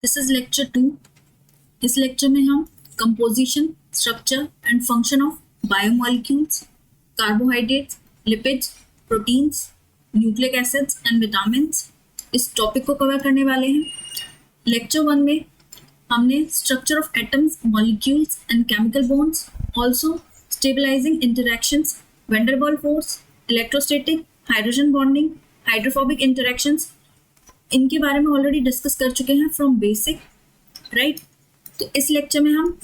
This is lecture 2। इस lecture में हम composition, structure and function of biomolecules, carbohydrates, lipids, proteins, nucleic acids and vitamins इस topic को cover करने वाले हैं। लेक्चर 1 में हमने structure of atoms, molecules and chemical bonds, also stabilising interactions, van der Waals force, electrostatic, hydrogen bonding, hydrophobic interactions, इनके बारे में ऑलरेडी डिस्कस कर चुके हैं फ्रॉम बेसिक, राइट। तो इस लेक्चर में हम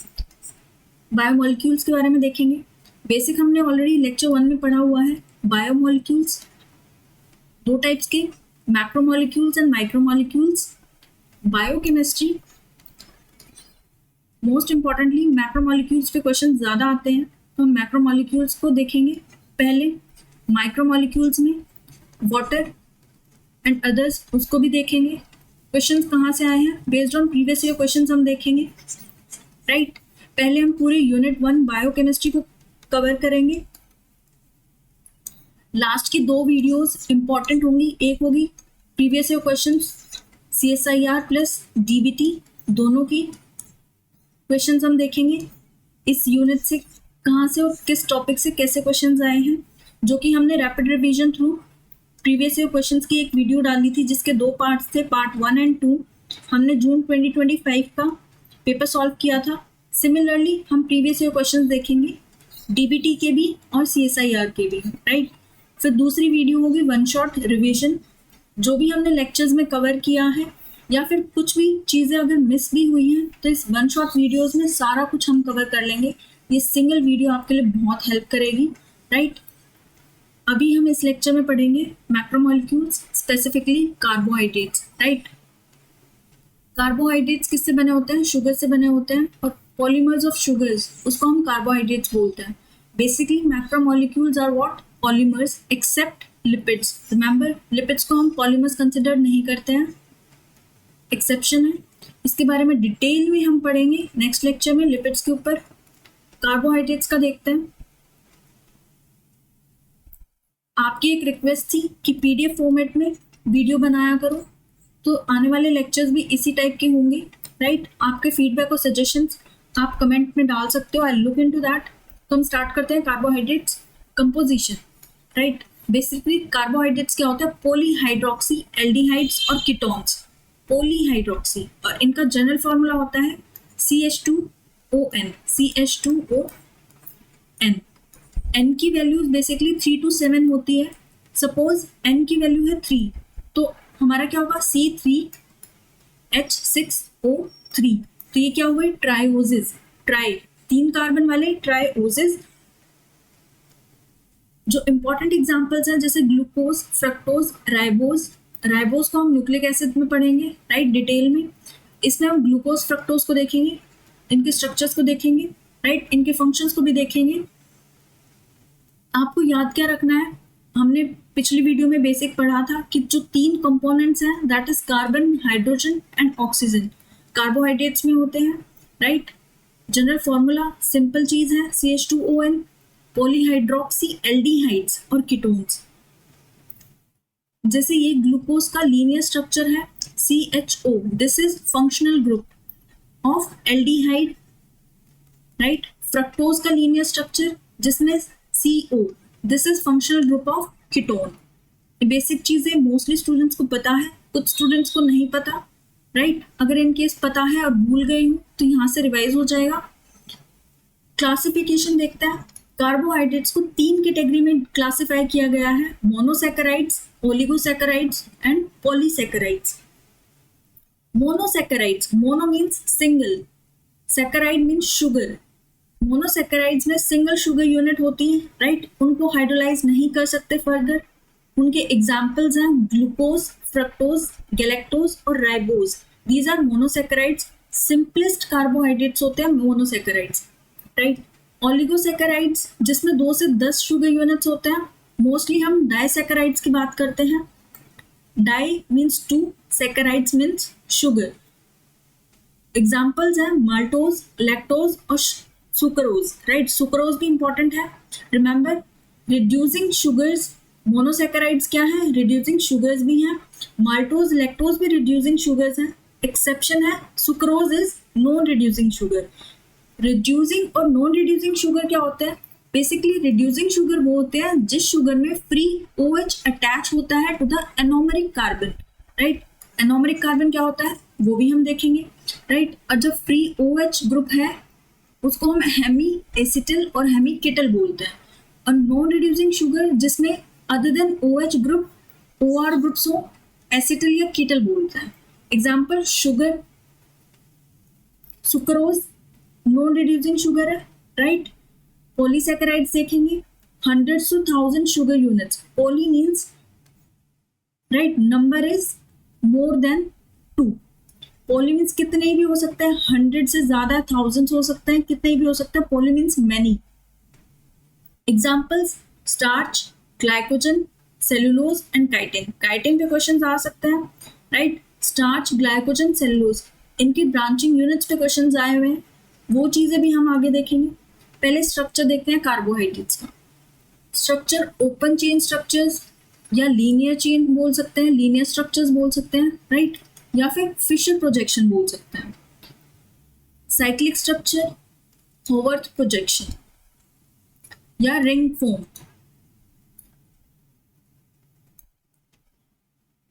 बायोमॉलिक्यूल्स के बारे में देखेंगे। बेसिक हमने ऑलरेडी लेक्चर 1 में पढ़ा हुआ है। बायोमॉलिक्यूल्स दो टाइप्स के, macromolecules and micromolecules. Biochemistry most importantly macromolecules पे क्वेश्चन ज़्यादा आते हैं, तो हम मैक्रोमॉलिक्यूल्स को देखेंगे पहले। माइक्रोमॉलिक्यूल्स में वाटर एंड अदर्स उसको भी देखेंगे। क्वेश्चंस कहाँ से आए हैं, based on previous year questions हम देखेंगे, राइट। पहले हम पूरे यूनिट 1 बायोकेमिस्ट्री को कवर करेंगे। लास्ट की 2 वीडियोस इंपॉर्टेंट होंगी। एक होगी previous year questions CSIR plus DBT, दोनों की क्वेश्चंस हम देखेंगे। इस यूनिट से कहाँ से और किस टॉपिक से कैसे क्वेश्चंस आए हैं, जो कि हमने rapid revision through previous year questions की एक वीडियो डाली थी, जिसके 2 पार्ट्स थे, पार्ट 1 एंड 2। हमने जून 2025 का पेपर सॉल्व किया था। सिमिलरली हम प्रीवियस ईयर क्वेश्चंस देखेंगे, DBT के भी और CSIR के भी, राइट। फिर दूसरी वीडियो होगी वन शॉट रिवीजन, जो भी हमने लेक्चर्स में कवर किया है या फिर कुछ भी चीज़ें अगर मिस भी हुई हैं तो इस वन शॉट वीडियोस में सारा कुछ हम कवर कर लेंगे। ये सिंगल वीडियो आपके लिए बहुत हेल्प करेगी, राइट। अभी हम इस लेक्चर में पढ़ेंगे macromolecules, specifically carbohydrates, right. Carbohydrates किससे बने होते हैं, शुगर से बने होते हैं, और पॉलीमर्स ऑफ शुगर्स उसको हम कार्बोहाइड्रेट्स बोलते हैं। Basically macromolecules are what, polymers, except lipids. Remember, lipids को हम पॉलीमर्स कंसिडर नहीं करते हैं, एक्सेप्शन है। इसके बारे में डिटेल में हम पढ़ेंगे नेक्स्ट लेक्चर में लिपिड्स के ऊपर। कार्बोहाइड्रेट्स का देखते हैं। आपकी एक रिक्वेस्ट थी कि PDF फॉर्मेट में वीडियो बनाया करो, तो आने वाले लेक्चर्स भी इसी टाइप के होंगे, राइट। आपके फीडबैक और सजेशंस आप कमेंट में डाल सकते हो, आई लुक इनटू दैट। तो हम स्टार्ट करते हैं carbohydrates composition, right. Basically carbohydrates क्या होते हैं, पॉलीहाइड्रोक्सी एल्डिहाइड्स और कीटोन्स। पॉलीहाइड्रोक्सी, और इनका जनरल फॉर्मूला होता है CH2ON, CH2ON। N की वैल्यूज बेसिकली 3 to 7 होती है। सपोज N की वैल्यू है 3, तो हमारा क्या होगा, C3H6O3। तो ये क्या हुआ, ट्राइओसिस, ट्राई 3 कार्बन वाले ट्राइओसिस। जो इंपॉर्टेंट एग्जांपल्स हैं जैसे ग्लूकोज, फ्रक्टोज, राइबोज। राइबोज को हम न्यूक्लिक एसिड में पढ़ेंगे, राइट, डिटेल में। इसमें हम ग्लूकोज, फ्रक्टोज को देखेंगे, इनके स्ट्रक्चर्स को देखेंगे, राइट, इनके फंक्शंस को भी देखेंगे। आपको याद क्या रखना है, हमने पिछली वीडियो में बेसिक पढ़ा था कि जो 3 कंपोनेंट्स हैं, that is carbon, hydrogen and oxygen, carbohydrates में होते हैं, राइट। जनरल फॉर्मूला सिंपल चीज है, CH2ON, पॉलीहाइड्रोक्सी एल्डिहाइड्स और कीटोन्स। जैसे ये ग्लूकोज का लीनियर स्ट्रक्चर है CHO, this is functional group of aldehyde, right. Fructose का लीनियर स्ट्रक्चर जिसमें CO, this is functional group of ketone. Basic चीजें मोस्टली स्टूडेंट्स को पता है, कुछ स्टूडेंट्स को नहीं पता, राइट। अगर इन केस पता है और भूल गई हूँ तो यहाँ से रिवाइज हो जाएगा। क्लासिफिकेशन देखते हैं। कार्बोहाइड्रेट्स को 3 कैटेगरी में क्लासिफाई किया गया है, monosaccharides, oligosaccharides and polysaccharides. Monosaccharides, mono means single, saccharide means sugar. Monosaccharides में सिंगल शुगर यूनिट होती है, राइट, उनको हाइड्रोलाइज नहीं कर सकते फर्दर। उनके एग्जाम्पल्स हैं ग्लूकोज, फ्रक्टोज, गैलेक्टोज और ribose. These are monosaccharides. Simplest carbohydrates होते हैं मोनोसैकेराइड्स, राइट। ओलिगोसैकेराइड्स जिसमें 2 से 10 शुगर यूनिट्स होते हैं, मोस्टली हम डाइसैकेराइड्स की बात करते हैं। Di means 2, saccharides means sugar. Examples हैं माल्टोज, लैक्टोज और सुक्रोज, राइट। सुक्रोज भी इंपॉर्टेंट है। रिमेंबर, रिड्यूसिंग शुगर्स, मोनोसैकेराइड्स क्या है, रिड्यूसिंग शुगर्स भी हैं। माल्टोज, लैक्टोज भी रिड्यूसिंग शुगर्स हैं। एक्सेप्शन है sucrose is non reducing sugar. Reducing और नॉन रिड्यूसिंग शुगर क्या होता है? बेसिकली रिड्यूसिंग शुगर वो होते हैं जिस शुगर में फ्री OH अटैच होता है to the anomeric carbon, right. Anomeric carbon क्या होता है वो भी हम देखेंगे, राइट। और जब फ्री OH ग्रुप है उसको हम हेमी एसिटिल और हेमी कीटल बोलते हैं। और नॉन रिड्यूसिंग शुगर जिसमें other than OH group OR groups हो, एसिटिल या कीटल बोलते हैं। Example sugar, sucrose non reducing sugar है, राइट। पॉलीसैकेराइड्स देखेंगे, 100 to 1000 sugar units. Poly means, right, number is more than 2। Poly means कितने भी हो सकते हैं, 100 से ज्यादा, 1000 हो सकते हैं, कितने भी हो सकते हैं। Poly means many. Examples starch, glycogen, cellulose and chitin. Chitin पे क्वेश्चन आ सकते हैं, राइट। स्टार्च, ग्लाइकोजन, सेलुलोज, इनकी ब्रांचिंग यूनिट्स पे क्वेश्चन आए हुए हैं, वो चीजें भी हम आगे देखेंगे। पहले स्ट्रक्चर देखते हैं कार्बोहाइड्रेट्स का। स्ट्रक्चर ओपन चेन स्ट्रक्चर्स या लीनियर चेन बोल सकते हैं, लीनियर स्ट्रक्चर्स बोल सकते हैं, राइट, या फिर फिशर प्रोजेक्शन बोल सकते हैं। साइक्लिक स्ट्रक्चर, होवर्थ प्रोजेक्शन या रिंग फॉर्म।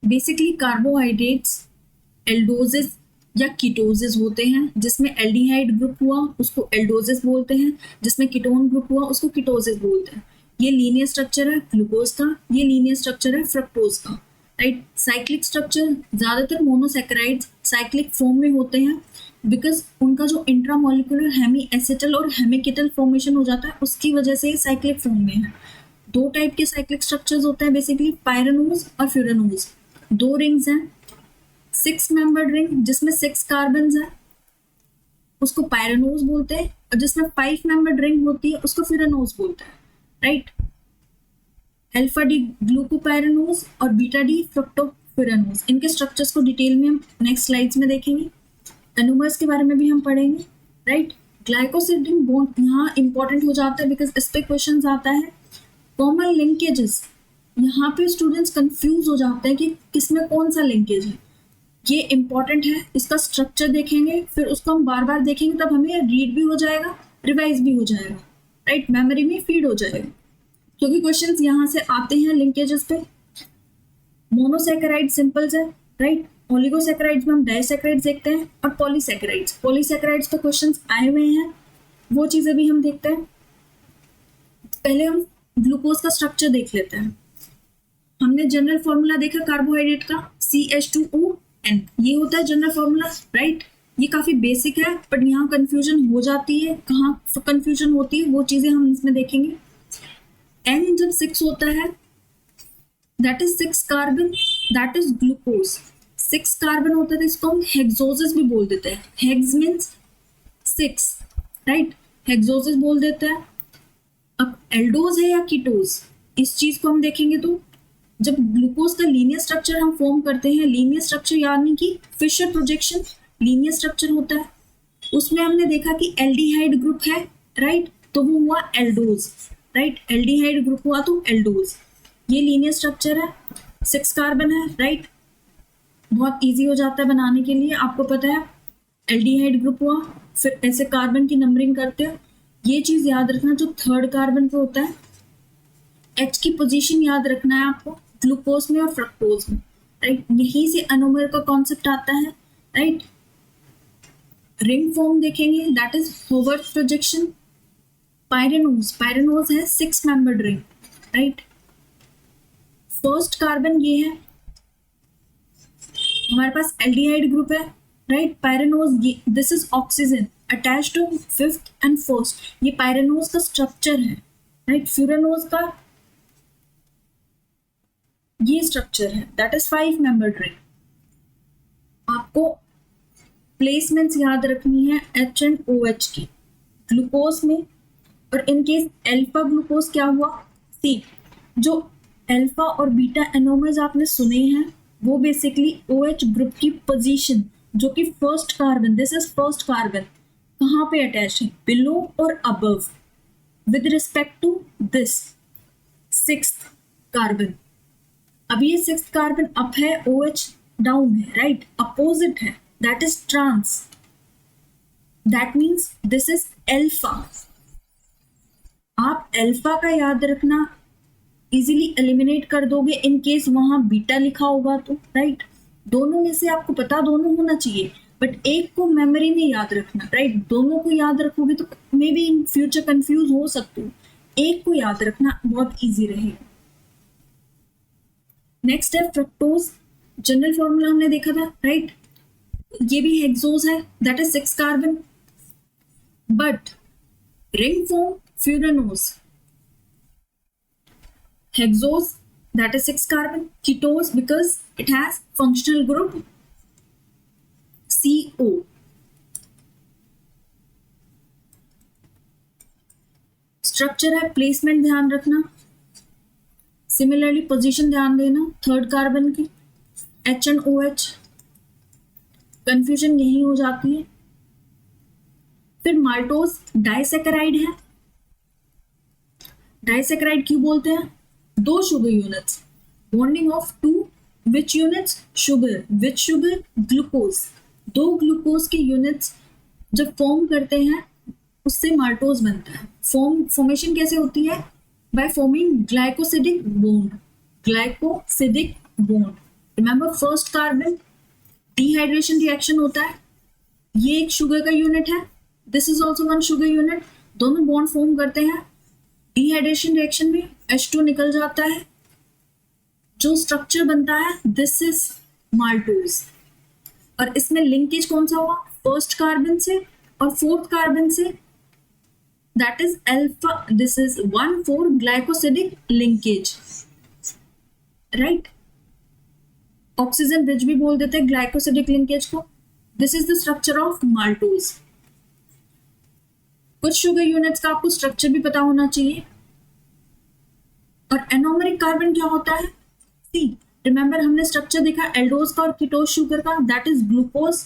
बेसिकली कार्बोहाइड्रेट्स एल्डोजिस या कीटोसिस होते हैं, जिसमें एल्डिहाइड ग्रुप हुआ उसको एल्डोजिस बोलते हैं, जिसमें कीटोन ग्रुप हुआ उसको कीटोसिस बोलते हैं। ये लीनियर स्ट्रक्चर है ग्लूकोज का, ये लीनियर स्ट्रक्चर है फ्रक्टोज का, राइट। साइक्लिक स्ट्रक्चर ज्यादातर मोनोसैकेराइड्स साइक्लिक फॉर्म में होते हैं बिकॉज उनका जो इंट्रामोलिकुलर हेमी एसिटल और हेमिकीटल फॉर्मेशन हो जाता है उसकी वजह से साइक्लिक फॉर्म में है। दो टाइप के साइक्लिक स्ट्रक्चर्स होते हैं बेसिकली, पायरेनोज और फ्यूरेनोज। 2 रिंग्स हैं, 6 मेंबर्ड रिंग जिसमें 6 कार्बन है उसको पायरेनोज बोलते हैं, और जिसमें 5 मेंबर्ड रिंग होती है उसको फ्यूरेनोज बोलते हैं, राइट। अल्फा डी ग्लूकोपायरेनोज और बीटा डी फ्रक्टोफ्यूरेनोज, इनके स्ट्रक्चर्स को डिटेल में हम नेक्स्ट स्लाइड्स में देखेंगे। एनोमर्स के बारे में भी हम पढ़ेंगे, राइट। ग्लाइकोसिडिन बॉन्ड यहाँ इंपॉर्टेंट हो जाता है बिकॉज इस पे क्वेश्चन आता है। कॉमन लिंकेजेस, यहाँ पे स्टूडेंट्स कंफ्यूज हो जाते हैं कि किसमें कौन सा लिंकेज है। ये इंपॉर्टेंट है, इसका स्ट्रक्चर देखेंगे फिर उसको हम बार बार देखेंगे, तब हमें रीड भी हो जाएगा, रिवाइज भी हो जाएगा, राइट, मेमोरी में फीड हो जाएगा, क्योंकि क्वेश्चंस यहाँ से आते हैं लिंकेजेस पे। मोनोसैकेराइड सिंपल्स है, राइट। ओलिगोसैकेराइड्स में हम डाइसैकेराइड्स देखते हैं, और पॉलीसैकेराइड्स पे क्वेश्चंस आए हुए हैं, वो चीजें भी हम देखते हैं। पहले हम ग्लूकोज का स्ट्रक्चर देख लेते हैं। हमने जनरल फॉर्मूला देखा कार्बोहाइड्रेट का, CH2ON, ये होता है जनरल फॉर्मूला, राइट। ये काफी बेसिक है बट यहाँ कंफ्यूजन हो जाती है, कहाँ कंफ्यूजन होती है वो चीजें हम इसमें देखेंगे। N जब 6 होता है that is 6 carbon, that is glucose. 6 carbon होता है इसको हम हेक्सोसिस भी बोल देते हैं। हेक्स मीन्स 6, राइट, हेक्सोसिस बोल देते हैं। अब एल्डोज है या कीटोज, इस चीज को हम देखेंगे। तो जब ग्लूकोज का लीनियर स्ट्रक्चर हम फॉर्म करते हैं, लीनियर स्ट्रक्चर यानी कि फिशर प्रोजेक्शन लीनियर स्ट्रक्चर होता है, उसमें हमने देखा कि एल्डिहाइड ग्रुप है, राइट, तो वो हुआ एल्डोज, राइट। एल्डिहाइड ग्रुप हुआ तो एल्डोज। ये लीनियर स्ट्रक्चर है, 6 कार्बन है, राइट। बहुत इजी हो जाता है बनाने के लिए, आपको पता है एल्डिहाइड ग्रुप हुआ, फिर ऐसे कार्बन की नंबरिंग करते हो। ये चीज याद रखना, जो 3rd कार्बन पे होता है H की पोजीशन याद रखना है आपको, ग्लूकोज में और फ्रक्टोज में, राइट। यहीं से एनोमर का कॉन्सेप्ट आता है, राइट। रिंग फॉर्म देखेंगे, that is Haworth projection. Pyranose है 6 membered ring, right. First carbon ये है, हमारे पास एल्डिहाइड ग्रुप है, right. Pyranose, this is oxygen attach to 5th and 1st, ये पायरेनोज का स्ट्रक्चर है, राइट। फ्यूरेनोज का ये स्ट्रक्चर है, दैट इज 5 मेंबर्ड रिंग। आपको प्लेसमेंट्स याद रखनी है H एंड OH की ग्लूकोज में, और इनकेस अल्फा ग्लूकोज क्या हुआ, C। जो अल्फा और बीटा एनोमर्स आपने सुने हैं वो बेसिकली OH ग्रुप की पोजीशन, जो कि first carbon, this is first carbon, कहाँ पे अटैच है, बिलो और above, with respect to this 6th carbon. अब ये 6th कार्बन अप है, OH डाउन है, राइट, अपोजिट है, that is trans. That means this is alpha. आप अल्फा का याद रखना, इजीली एलिमिनेट कर दोगे इन केस वहां बीटा लिखा होगा तो, राइट। दोनों में से आपको पता दोनों होना चाहिए, बट एक को मेमोरी में याद रखना, राइट। दोनों को याद रखोगे तो may be in future confuse हो सकते हो, एक को याद रखना बहुत इजी रहेगा। नेक्स्ट है फ्रक्टोज। जनरल फॉर्मूला हमने देखा था, राइट। ये भी हेक्सोज है, that is 6 carbon, but ring form furanose. Hexose, that is 6 carbon. Ketose because it has functional group CO. Structure है, प्लेसमेंट ध्यान रखना, सिमिलरली पोजीशन ध्यान देना, 3rd कार्बन की H and OH, कंफ्यूजन यही हो जाती है। फिर माल्टोज डाइसैकेराइड है। डाइसैकेराइड क्यों बोलते हैं? 2 sugar units, bonding of 2 which units? Sugar. Which sugar? Glucose. 2 glucose के यूनिट्स जब फॉर्म करते हैं उससे माल्टोज बनता है। फॉर्मेशन कैसे होती है? By forming glycosidic bond. Glycosidic bond, remember first carbon dehydration reaction होता है, ये एक शुगर का यूनिट है, this is also 1 sugar unit, दोनों बॉन्ड फॉर्म करते हैं, डिहाइड्रेशन रिएक्शन में H2 निकल जाता है, जो स्ट्रक्चर बनता है दिस इज माल्टोज। और इसमें लिंकेज कौन सा हुआ? फर्स्ट कार्बन से और 4th कार्बन से, that is alpha, this is 1,4 glycosidic linkage, right. Oxygen bridge भी बोल देते हैं ग्लाइकोसिडिक लिंकेज को। This is the structure of maltose. कुछ शुगर यूनिट्स का आपको स्ट्रक्चर भी पता होना चाहिए। और एनोमरिक कार्बन क्या होता है? सी, रिमेंबर हमने स्ट्रक्चर देखा एल्डोज का और कीटोज शुगर का, दैट इज ग्लूकोज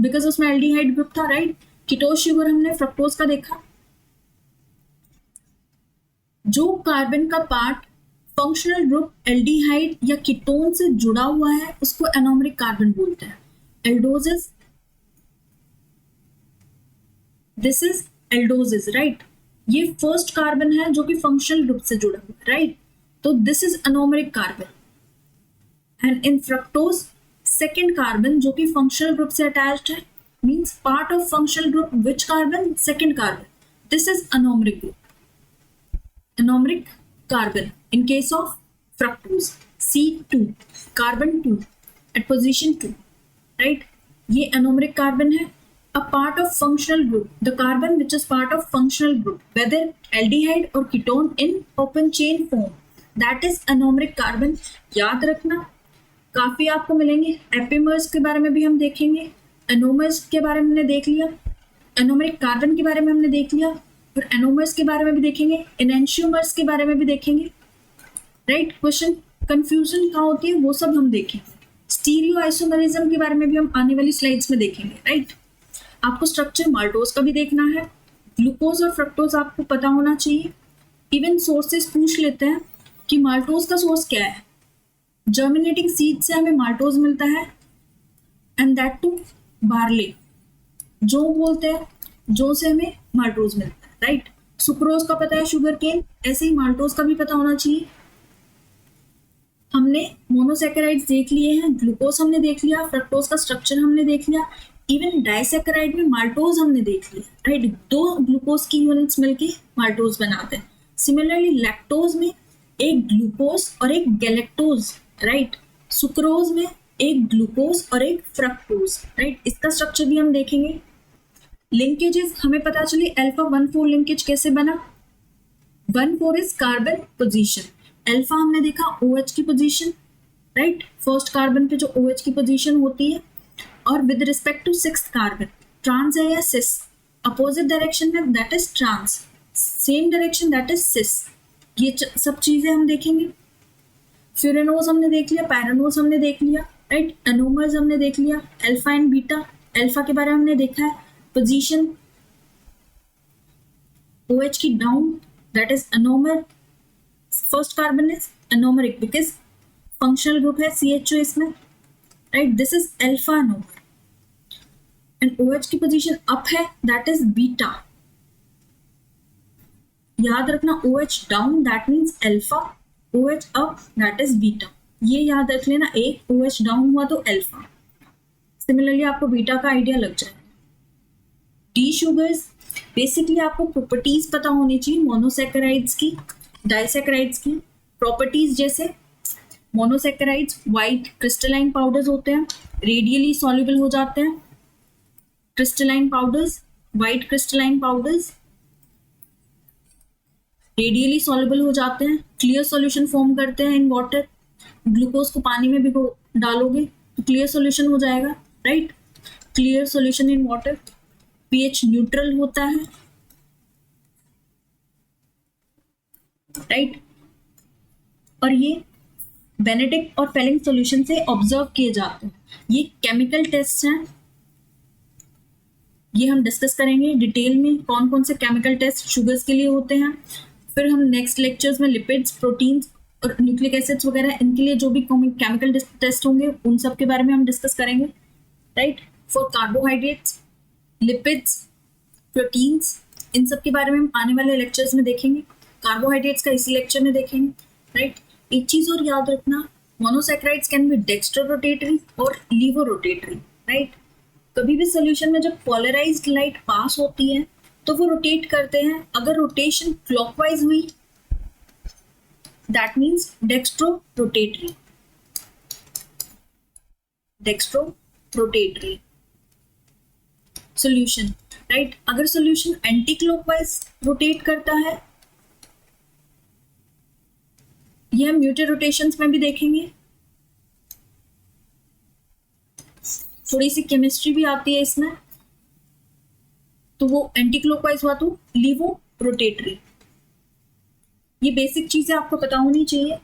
बिकॉज उसमें एल्डिहाइड ग्रुप था, राइट। कीटोज शुगर हमने फ्रक्टोज का देखा। जो कार्बन का पार्ट फंक्शनल ग्रुप एल्डिहाइड या कीटोन से जुड़ा हुआ है उसको एनोमरिक कार्बन बोलते हैं। एल्डोजेस, दिस इज एल्डोजेस, राइट। ये फर्स्ट कार्बन है जो कि फंक्शनल ग्रुप से जुड़ा हुआ है, राइट। तो this is anomeric carbon. And in fructose second carbon जो कि फंक्शनल ग्रुप से अटैच्ड है, means part of functional group which carbon? Second carbon, this is anomeric group, anomeric carbon in case of fructose C2 carbon 2 at position 2, right। ये anomeric carbon है, a part of functional group, the carbon which is part of functional group whether aldehyde or ketone in open chain form, that is anomeric carbon। याद रखना, काफी आपको मिलेंगे। Epimers के बारे में भी हम देखेंगे, एनोमर्स के बारे में हमने देख लिया, एनोमरिक कार्बन के बारे में हमने देख लिया, और एनोमर्स के बारे में भी देखेंगे, एनेंशियोमर्स के बारे में भी देखेंगे, राइट। क्वेश्चन कंफ्यूजन कहाँ होती है वो सब हम देखेंगे। स्टीरियो आइसोमरिज्म के बारे में भी हम आने वाली स्लाइड्स में देखेंगे, राइट। आपको स्ट्रक्चर माल्टोज का भी देखना है, ग्लूकोज और फ्रक्टोज आपको पता होना चाहिए। इवन सोर्सेस पूछ लेते हैं कि माल्टोज का सोर्स क्या है। जर्मिनेटिंग सीड से हमें माल्टोज मिलता है, एंड दैट टू बार्ले, जो बोलते हैं, जो से हमें माल्टोज मिलता है, राइट। सुक्रोज का पता है शुगर केन, ऐसे ही माल्टोज का भी पता होना चाहिए। हमने मोनोसैकेराइड्स देख लिए हैं, ग्लूकोज हमने देख लिया, फ्रक्टोज का स्ट्रक्चर हमने देख लिया, इवन डाइसैकेराइड में माल्टोज हमने देख लिया, राइट। 2 ग्लूकोज की यूनिट्स मिलके माल्टोज बनाते हैं। सिमिलरली लैक्टोज में एक ग्लूकोज और एक गैलेक्टोज, राइट। सुक्रोज में एक ग्लूकोज और एक फ्रक्टोज, राइट। इसका स्ट्रक्चर भी हम देखेंगे। लिंकेजेस हमें पता चली, अल्फा 1,4 लिंकेज कैसे बना? 1,4 इज कार्बन पोजीशन, अल्फा हमने देखा OH की पोजीशन, राइट। फर्स्ट कार्बन पे जो OH की पोजीशन होती है, और with respect to 6th carbon trans है या सिस, अपोजिट डायरेक्शन में that is trans, same direction that is cis. ये सब चीजें हम देखेंगे। फ्यूरेनोज हमने देख लिया, पैरानोज हमने देख लिया, राइट। एनोमर्स हमने देख लिया, अल्फा एंड बीटा। अल्फा के बारे में हमने देखा है, पोजीशन OH की down, that is anomer. First carbon is anomeric because functional group है CHO इसमें, right. This is alpha anomer, and OH की पोजीशन अप है, दैट इज बीटा। याद रखना OH down that means alpha, OH up that is beta. ये याद रख लेना, एक OH डाउन हुआ तो अल्फा। सिमिलरली आपको बीटा का आइडिया लग जाएगा। डी शुगर्स बेसिकली आपको प्रॉपर्टीज पता होनी चाहिए मोनोसैकेराइड्स की, डाइसैकेराइड्स की प्रॉपर्टीज। जैसे मोनोसैकेराइड्स वाइट क्रिस्टलाइन पाउडर्स होते हैं, रेडियली सॉल्युबल हो जाते हैं। Crystalline powders, white crystalline powders radially soluble हो जाते हैं, क्लियर सॉल्यूशन फॉर्म करते हैं इन वाटर। ग्लूकोज को पानी में भिगो डालोगे तो क्लियर सॉल्यूशन हो जाएगा, right. Clear solution in water, pH neutral होता है, राइट। और ये बेनेडिक्ट और फेलिंग सॉल्यूशन से ऑब्जर्व किए जाते हैं। ये केमिकल टेस्ट हैं, ये हम डिस्कस करेंगे डिटेल में कौन कौन से केमिकल टेस्ट शुगर्स के लिए होते हैं। फिर हम नेक्स्ट लेक्चर्स में लिपिड्स, प्रोटीन्स और न्यूक्लिक एसिड्स वगैरह इनके लिए जो भी केमिकल टेस्ट होंगे उन सब के बारे में हम डिस्कस करेंगे, right. For carbohydrates, lipids, proteins, इन सब के बारे में हम आने वाले लेक्चर्स में देखेंगे। कार्बोहाइड्रेट्स का इसी लेक्चर में देखेंगे, राइट। एक चीज और याद रखना, monosaccharides can be dextro rotatory और लीवो रोटेटरी, राइट। कभी भी सोल्यूशन में जब पोलराइज्ड लाइट पास होती है तो वो रोटेट करते हैं। अगर रोटेशन क्लॉकवाइज हुई that means dextrorotatory, dextrorotatory solution, right. अगर सोल्यूशन एंटी क्लॉकवाइज रोटेट करता है, ये हम म्यूटेड रोटेशंस में भी देखेंगे। थोड़ी सी केमिस्ट्री भी आती है इसमें, तो वो एंटी क्लॉकवाइज हुआ तो लीवो रोटेटरी। ये बेसिक चीजें आपको पता होनी चाहिए,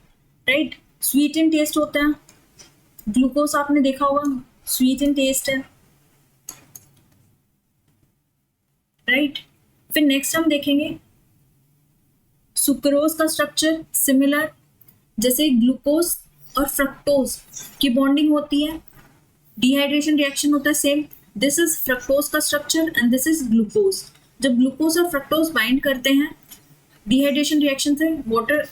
राइट। स्वीट इन टेस्ट होता है, ग्लूकोज आपने देखा होगा स्वीट इन टेस्ट है, राइट। फिर नेक्स्ट हम देखेंगे सुक्रोज का स्ट्रक्चर सिमिलर, जैसे ग्लूकोज और फ्रक्टोज की बॉन्डिंग होती है, डिहाइड्रेशन रिएक्शन होता है सेम। दिस इज फ्रक्टोज का structure and this is glucose. जब ग्लूकोज और फ्रक्टोज बाइंड करते हैं डिहाइड्रेशन रिएक्शन से वाटर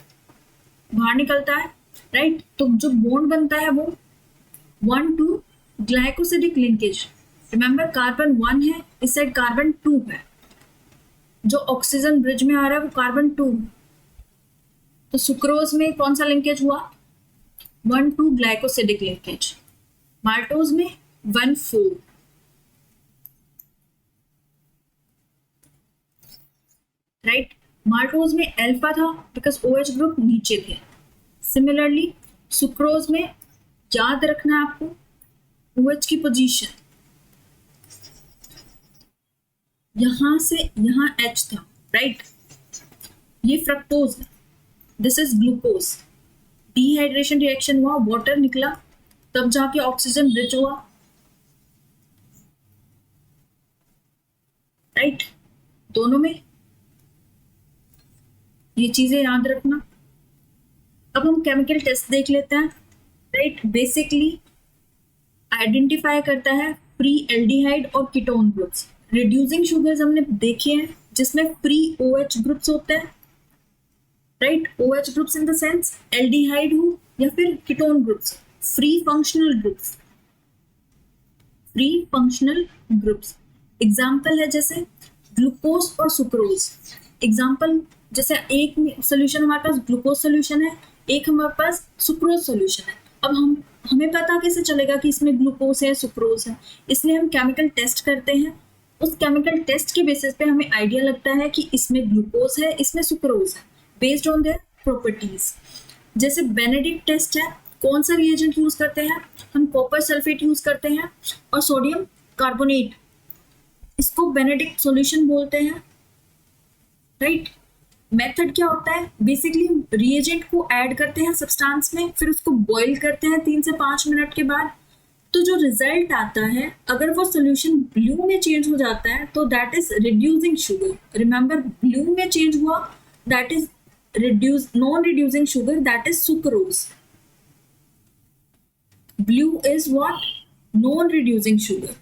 बाहर निकलता है, राइट। तो जो बॉन्ड बनता है वो 1,2 ग्लाइकोसिडिक लिंकेज। रिमेंबर कार्बन 1 है, इस साइड कार्बन 2 है, जो ऑक्सीजन ब्रिज में आ रहा है वो कार्बन 2। तो सुक्रोज में कौन सा लिंकेज हुआ? 1,2 ग्लाइकोसिडिक लिंकेज। माल्टोज में 1,4। राइट, माल्टोज में अल्फा था बिकॉज OH ग्रुप नीचे थे। सिमिलरली सुक्रोज में याद रखना है आपको OH की पोजीशन, यहां से यहां H था, राइट। ये फ्रक्टोज है, this is glucose. Dehydration reaction हुआ, वाटर निकला, तब जाके ऑक्सीजन रिच हुआ, राइट। दोनों में ये चीजें याद रखना। अब हम केमिकल टेस्ट देख लेते हैं, राइट। बेसिकली आइडेंटिफाई करता है फ्री एल्डिहाइड और कीटोन ग्रुप्स। रिड्यूसिंग शुगर्स हमने देखे हैं जिसमें फ्री OH ग्रुप्स होते हैं, right. OH groups in the sense aldehyde हो या फिर ketone groups, free functional groups, free functional groups. Example है जैसे ग्लूकोज और सुक्रोज। एग्जाम्पल जैसे एक सोल्यूशन हमारे पास ग्लूकोज सोल्यूशन है, एक हमारे पास सुक्रोज सोल्यूशन है। अब हमें पता कैसे चलेगा कि इसमें ग्लूकोज है सुक्रोज है? इसलिए हम केमिकल टेस्ट करते हैं। उस केमिकल टेस्ट के बेसिस पे हमें आइडिया लगता है कि इसमें ग्लूकोज है, इसमें सुक्रोज है, बेस्ड ऑन देयर प्रॉपर्टीज। जैसे बेनेडिक्ट टेस्ट है, कौन सा रिएजेंट यूज करते हैं हम? कॉपर सल्फेट यूज करते हैं और सोडियम कार्बोनेट, इसको बेनेडिक्ट सॉल्यूशन बोलते हैं, राइट। मेथड क्या होता है? बेसिकली रिएजेंट को ऐड करते हैं सब्सटेंस में, फिर उसको बॉईल करते हैं 3 से 5 मिनट के बाद। तो जो रिजल्ट आता है, अगर वो सॉल्यूशन ब्लू में चेंज हो जाता है तो that is reducing sugar. Remember, blue में चेंज हुआ that is non reducing sugar, that is sucrose. Blue is what? Non reducing sugar.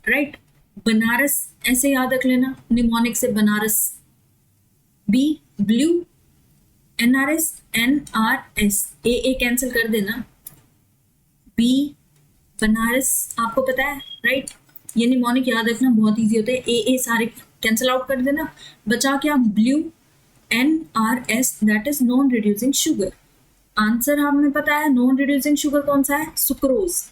Right. Banaras ऐसे याद रख लेना, निमोनिक से Banaras. B blue, NRS, NRS, A cancel कर देना। बी बनारस आपको पता है, राइट। ये निमोनिक याद रखना बहुत इजी होता है, ए सारे कैंसिल आउट कर देना, बचा क्या blue, NRS, that is non reducing sugar. Answer हमें पता है नॉन रिड्यूसिंग शुगर कौन सा है, सुक्रोज,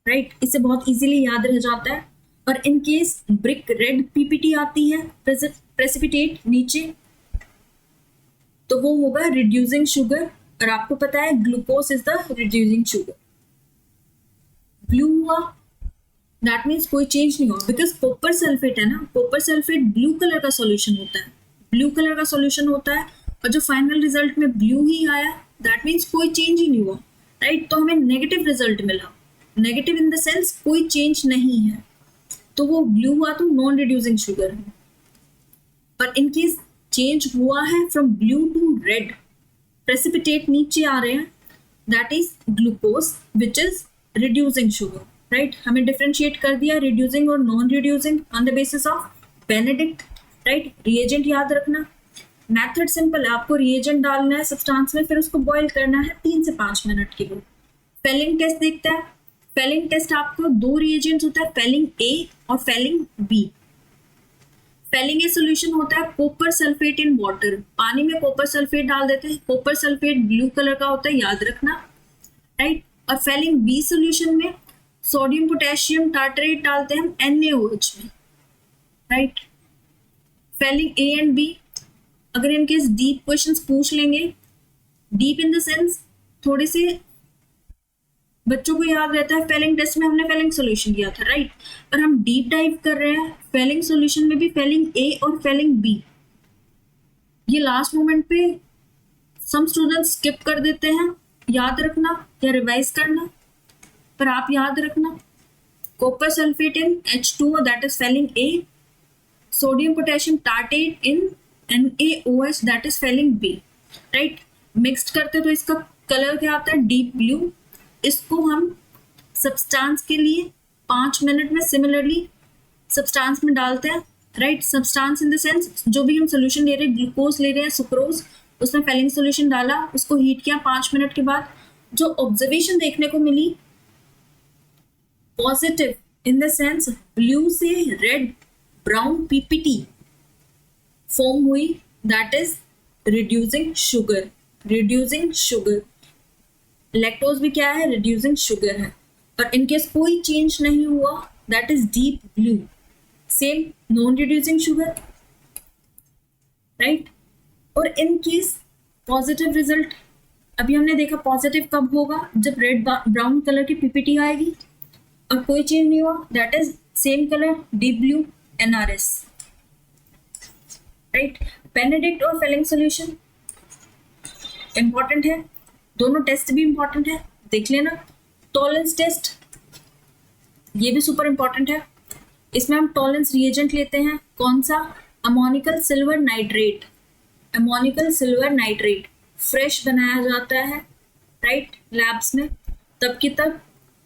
राइट। इससे बहुत इजीली याद रह जाता है। और in case brick red PPT आती है प्रेसिपिटेट नीचे, तो वो होगा रिड्यूसिंग शुगर, और आपको पता है glucose is the reducing sugar. Blue हुआ दैट मीन्स कोई चेंज नहीं हुआ, बिकॉज कॉपर सल्फेट है ना, कॉपर सल्फेट ब्लू कलर का सॉल्यूशन होता है, ब्लू कलर का सॉल्यूशन होता है, और जो फाइनल रिजल्ट में ब्लू ही आया दैट मीन्स कोई चेंज ही नहीं हुआ, राइट। तो हमें नेगेटिव रिजल्ट मिला, नेगेटिव इन द सेंस कोई चेंज नहीं है, तो वो ब्लू हुआ तो नॉन रिड्यूसिंग शुगर है। पर इन केस चेंज हुआ है from blue to red, precipitate नीचे आ रहे हैं, that is glucose which is reducing sugar, right. हमें डिफरेंशिएट कर दिया रिड्यूसिंग और non reducing on the basis of Benedict, right. Reagent याद रखना, मेथड सिंपल है, आपको रिएजेंट डालना है सब्सटेंस में, फिर उसको बॉईल करना है 3 से 5 मिनट के लिए। फेलिंग टेस्ट देखता है, फेलिंग टेस्ट आपको 2 रिएजेंट्स होता है, फेलिंग ए और Fehling B. Fehling A solution होता है कॉपर सल्फेट इन वाटर, पानी में कॉपर सल्फेट डाल देते हैं, कॉपर सल्फेट ब्लू कलर का होता है, याद रखना, राइट। और फेलिंग बी सोल्यूशन में सोडियम पोटेशियम टार्टरेट डालते हैं हम NaOH में, right. Fehling A and B, अगर इनकेस डीप क्वेश्चंस पूछ लेंगे, डीप इन द सेंस थोड़े से बच्चों को याद रहता है, फेलिंग टेस्ट में हमने फेलिंग सॉल्यूशन किया था, राइट। पर हम डीप डाइव कर रहे हैं फेलिंग सॉल्यूशन में भी, फेलिंग ए और फेलिंग बी। ये लास्ट मोमेंट पे सम स्टूडेंट्स स्किप कर देते हैं, याद रखना या रिवाइज करना, पर आप याद रखना copper sulphate in H2O that is Fehling A, sodium potassium tartrate in NaOH that is Fehling B, right. Mixed करते तो इसका कलर क्या आता है, डीप ब्लू। इसको हम सब्सटेंस के लिए 5 मिनट में सिमिलरली सब्सटेंस में डालते हैं, right. Substance in the sense जो भी हम सोल्यूशन ले रहे हैं, ग्लूकोज ले रहे हैं, सुक्रोज, उसमें फेलिंग सोल्यूशन डाला, उसको हीट किया 5 मिनट के बाद। जो ऑब्जर्वेशन देखने को मिली positive in the sense blue से रेड ब्राउन पीपीटी फॉर्म हुई, that is reducing sugar, reducing sugar. Lactose भी क्या है, रिड्यूसिंग शुगर है। और इनकेस कोई चेंज नहीं हुआ that is deep blue, same non reducing sugar, right. और इन केस पॉजिटिव रिजल्ट, अभी हमने देखा पॉजिटिव कब होगा, जब रेड ब्राउन कलर की पीपीटी आएगी और कोई चेंज नहीं हुआ, that is same colour deep blue, NRS, right. Benedict और फेलिंग सॉल्यूशन इंपॉर्टेंट है, दोनों टेस्ट भी इंपॉर्टेंट है, देख लेना। टॉलरेंस टेस्ट ये भी सुपर इंपॉर्टेंट है, इसमें हम टॉलरेंस रिएजेंट लेते हैं, कौन सा, ammoniacal silver nitrate, ammoniacal silver nitrate fresh बनाया जाता है, राइट, लैब्स में तब की तब।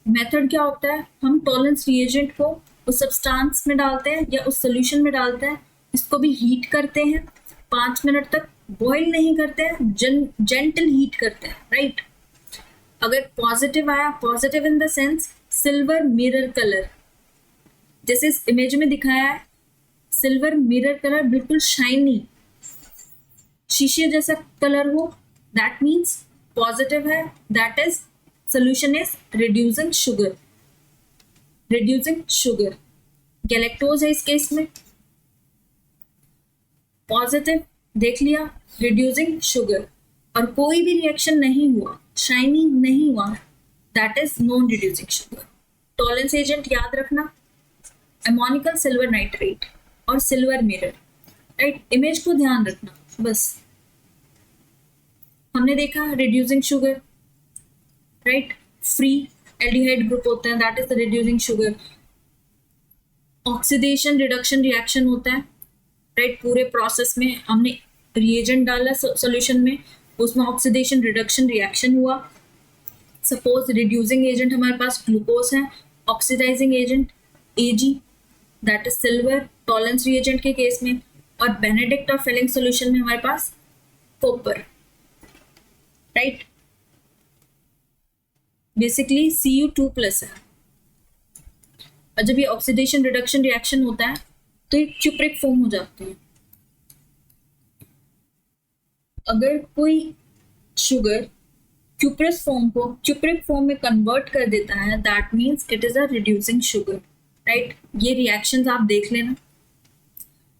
मेथड क्या होता है, हम टॉलरेंस रिएजेंट को उस सब्सटेंस में डालते हैं या उस सोल्यूशन में डालते हैं, इसको भी हीट करते हैं 5 मिनट तक, बॉईल नहीं करते हैं, जेंटल हीट करते हैं, राइट। अगर पॉजिटिव आया, positive in the sense silver mirror colour, जैसे इस इमेज में दिखाया है, सिल्वर मिरर कलर बिल्कुल शाइनी शीशे जैसा कलर हो, दैट मीन्स पॉजिटिव है, that is solution is reducing sugar, reducing sugar. Galactose है इस केस में, पॉजिटिव देख लिया, रिड्यूसिंग शुगर, और कोई भी रिएक्शन नहीं हुआ, शाइनिंग नहीं हुआ, that is non reducing sugar. Tolerance agent याद रखना, अमोनिकल सिल्वर नाइट्रेट और सिल्वर मिरर, राइट। इमेज को ध्यान रखना बस। हमने देखा reducing sugar, right, free aldehyde group होता है, that is the reducing sugar. Oxidation reduction reaction होता है, राइट, पूरे प्रोसेस में हमने रिएजेंट डाला सॉल्यूशन में, उसमें ऑक्सीडेशन रिडक्शन रिएक्शन हुआ। सपोज रिड्यूसिंग एजेंट हमारे पास ग्लूकोज है oxidising agent Ag, that is silver Tollens reagent के केस में, और बेनेडिक्ट और फिलिंग सोल्यूशन में हमारे पास कॉपर, राइट। बेसिकली Cu2+ है, और जब ये ऑक्सीडेशन रिडक्शन रिएक्शन होता है तो ये क्यूप्रिक फॉर्म हो जाती है। अगर कोई शुगर क्यूप्रस फॉर्म को क्यूप्रिक फॉर्म में कन्वर्ट कर देता है, that means it is a reducing sugar, right. ये रिएक्शंस आप देख लेना,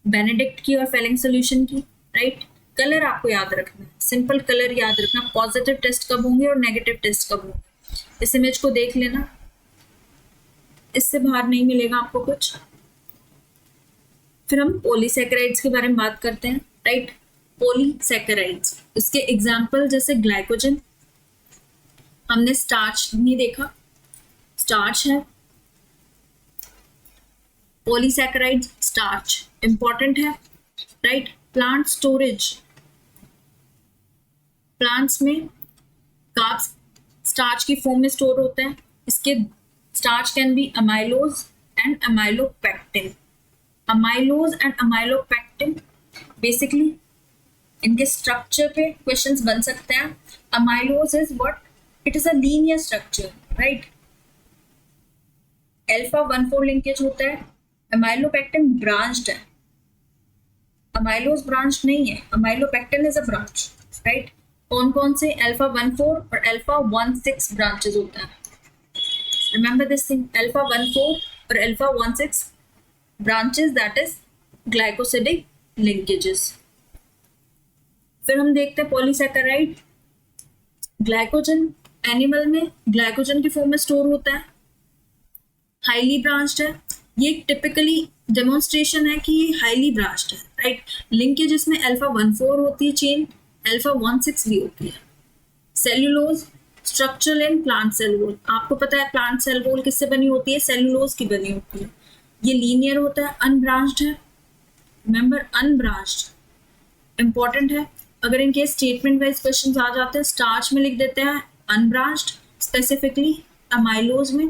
बेनेडिक्ट की और फेलिंग सोल्यूशन की, राइट। कलर आपको याद रखना है, सिंपल कलर याद रखना, पॉजिटिव टेस्ट कब होंगे और नेगेटिव टेस्ट कब होंगे। इस इमेज को देख लेना, इससे बाहर नहीं मिलेगा आपको कुछ। फिर हम पॉलीसैकेराइड्स के बारे में बात करते हैं, राइट। पॉलीसैकेराइड्स, इसके एग्जाम्पल जैसे ग्लाइकोजन, हमने स्टार्च नहीं देखा, स्टार्च है। पॉलीसैकेराइड स्टार्च इंपॉर्टेंट है, राइट। प्लांट स्टोरेज, प्लांट्स में कार्ब्स स्टार्च की फॉर्म में स्टोर होते हैं। इसके starch can be amylose and amylopectin. Amylose and amylopectin basically इनके स्ट्रक्चर पे क्वेश्चंस बन सकते हैं। Amylose is what, it is a linear structure, right. Alpha 1,4 linkage होता है। अमाइलोपेक्टिन ब्रांच्ड है, अमाइलोज ब्रांच नहीं है, amylopectin is a branch, right. कौन कौन से, अल्फा 1,4 और अल्फा 1,6 ब्रांचेस होता है। रिमेंबर दिस थिंग, अल्फा 1,4 और alpha 1,6 branches, that is glycosidic linkages. फिर हम देखते हैं पॉलीसैकेराइड। ग्लाइकोजन एनिमल में ग्लाइकोजन की फॉर्म में स्टोर होता है, हाईली ब्रांच्ड है। ये टिपिकली डेमोन्स्ट्रेशन है कि ये हाईली ब्रांच्ड है, राइट। लिंकेज इसमें अल्फा 1,4 होती है चेन, अल्फा 1,6 भी होती है। Cellulose structure in plant cell wall, आपको पता है प्लांट सेल वॉल किससे बनी होती है, सेल्यूलोज की बनी होती है। ये लीनियर होता है, अनब्रांच्ड है, रिमेंबर अनब्रांच्ड इंपॉर्टेंट है। अगर इनके स्टेटमेंट वाइज क्वेश्चंस आ जाते हैं, स्टार्च में लिख देते हैं अनब्रांच्ड, स्पेसिफिकली अमाइलोज में,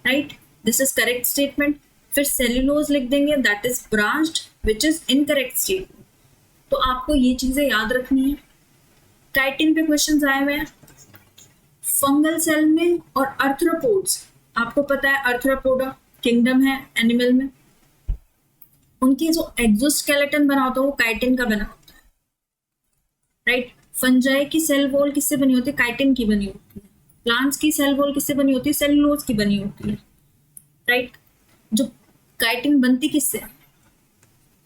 right, this is correct statement. फिर सेल्यूलोज लिख देंगे, that is branched, which is incorrect statement. तो आपको ये चीजें याद रखनी है। काइटिन पे क्वेश्चंस आए हुए हैं फंगल सेल में और आर्थ्रोपोड्स, आपको पता है आर्थ्रोपोडा किंगडम है एनिमल में, उनकी जो एक्सोस्केलेटन बना होता है वो काइटिन का बना होता है, राइट। फंजाई की सेल वॉल किससे बनी होती है, काइटिन की बनी होती है। प्लांट्स की सेल वॉल किससे बनी होती है, सेलुलोज की बनी होती है, राइट। जो काइटिन बनती किससे,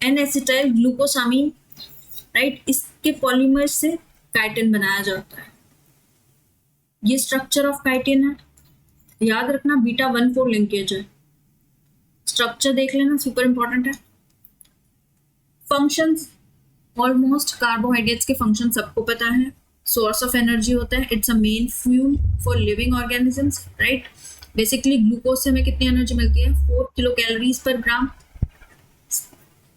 एन एसिटाइल ग्लूकोसामीन, राइट, इसके पॉलीमर्स से काइटिन बनाया जाता है। ये स्ट्रक्चर ऑफ काइटिन है, याद रखना बीटा 1,4 लिंकेज है। स्ट्रक्चर देख लेना, सुपर इंपॉर्टेंट है। फंक्शंस, ऑलमोस्ट कार्बोहाइड्रेट्स के फंक्शन सबको पता है। सोर्स ऑफ एनर्जी होता है, it's a main fuel for living organisms, right. Basically glucose से हमें कितनी एनर्जी मिलती है, 4 kilocalories per gram.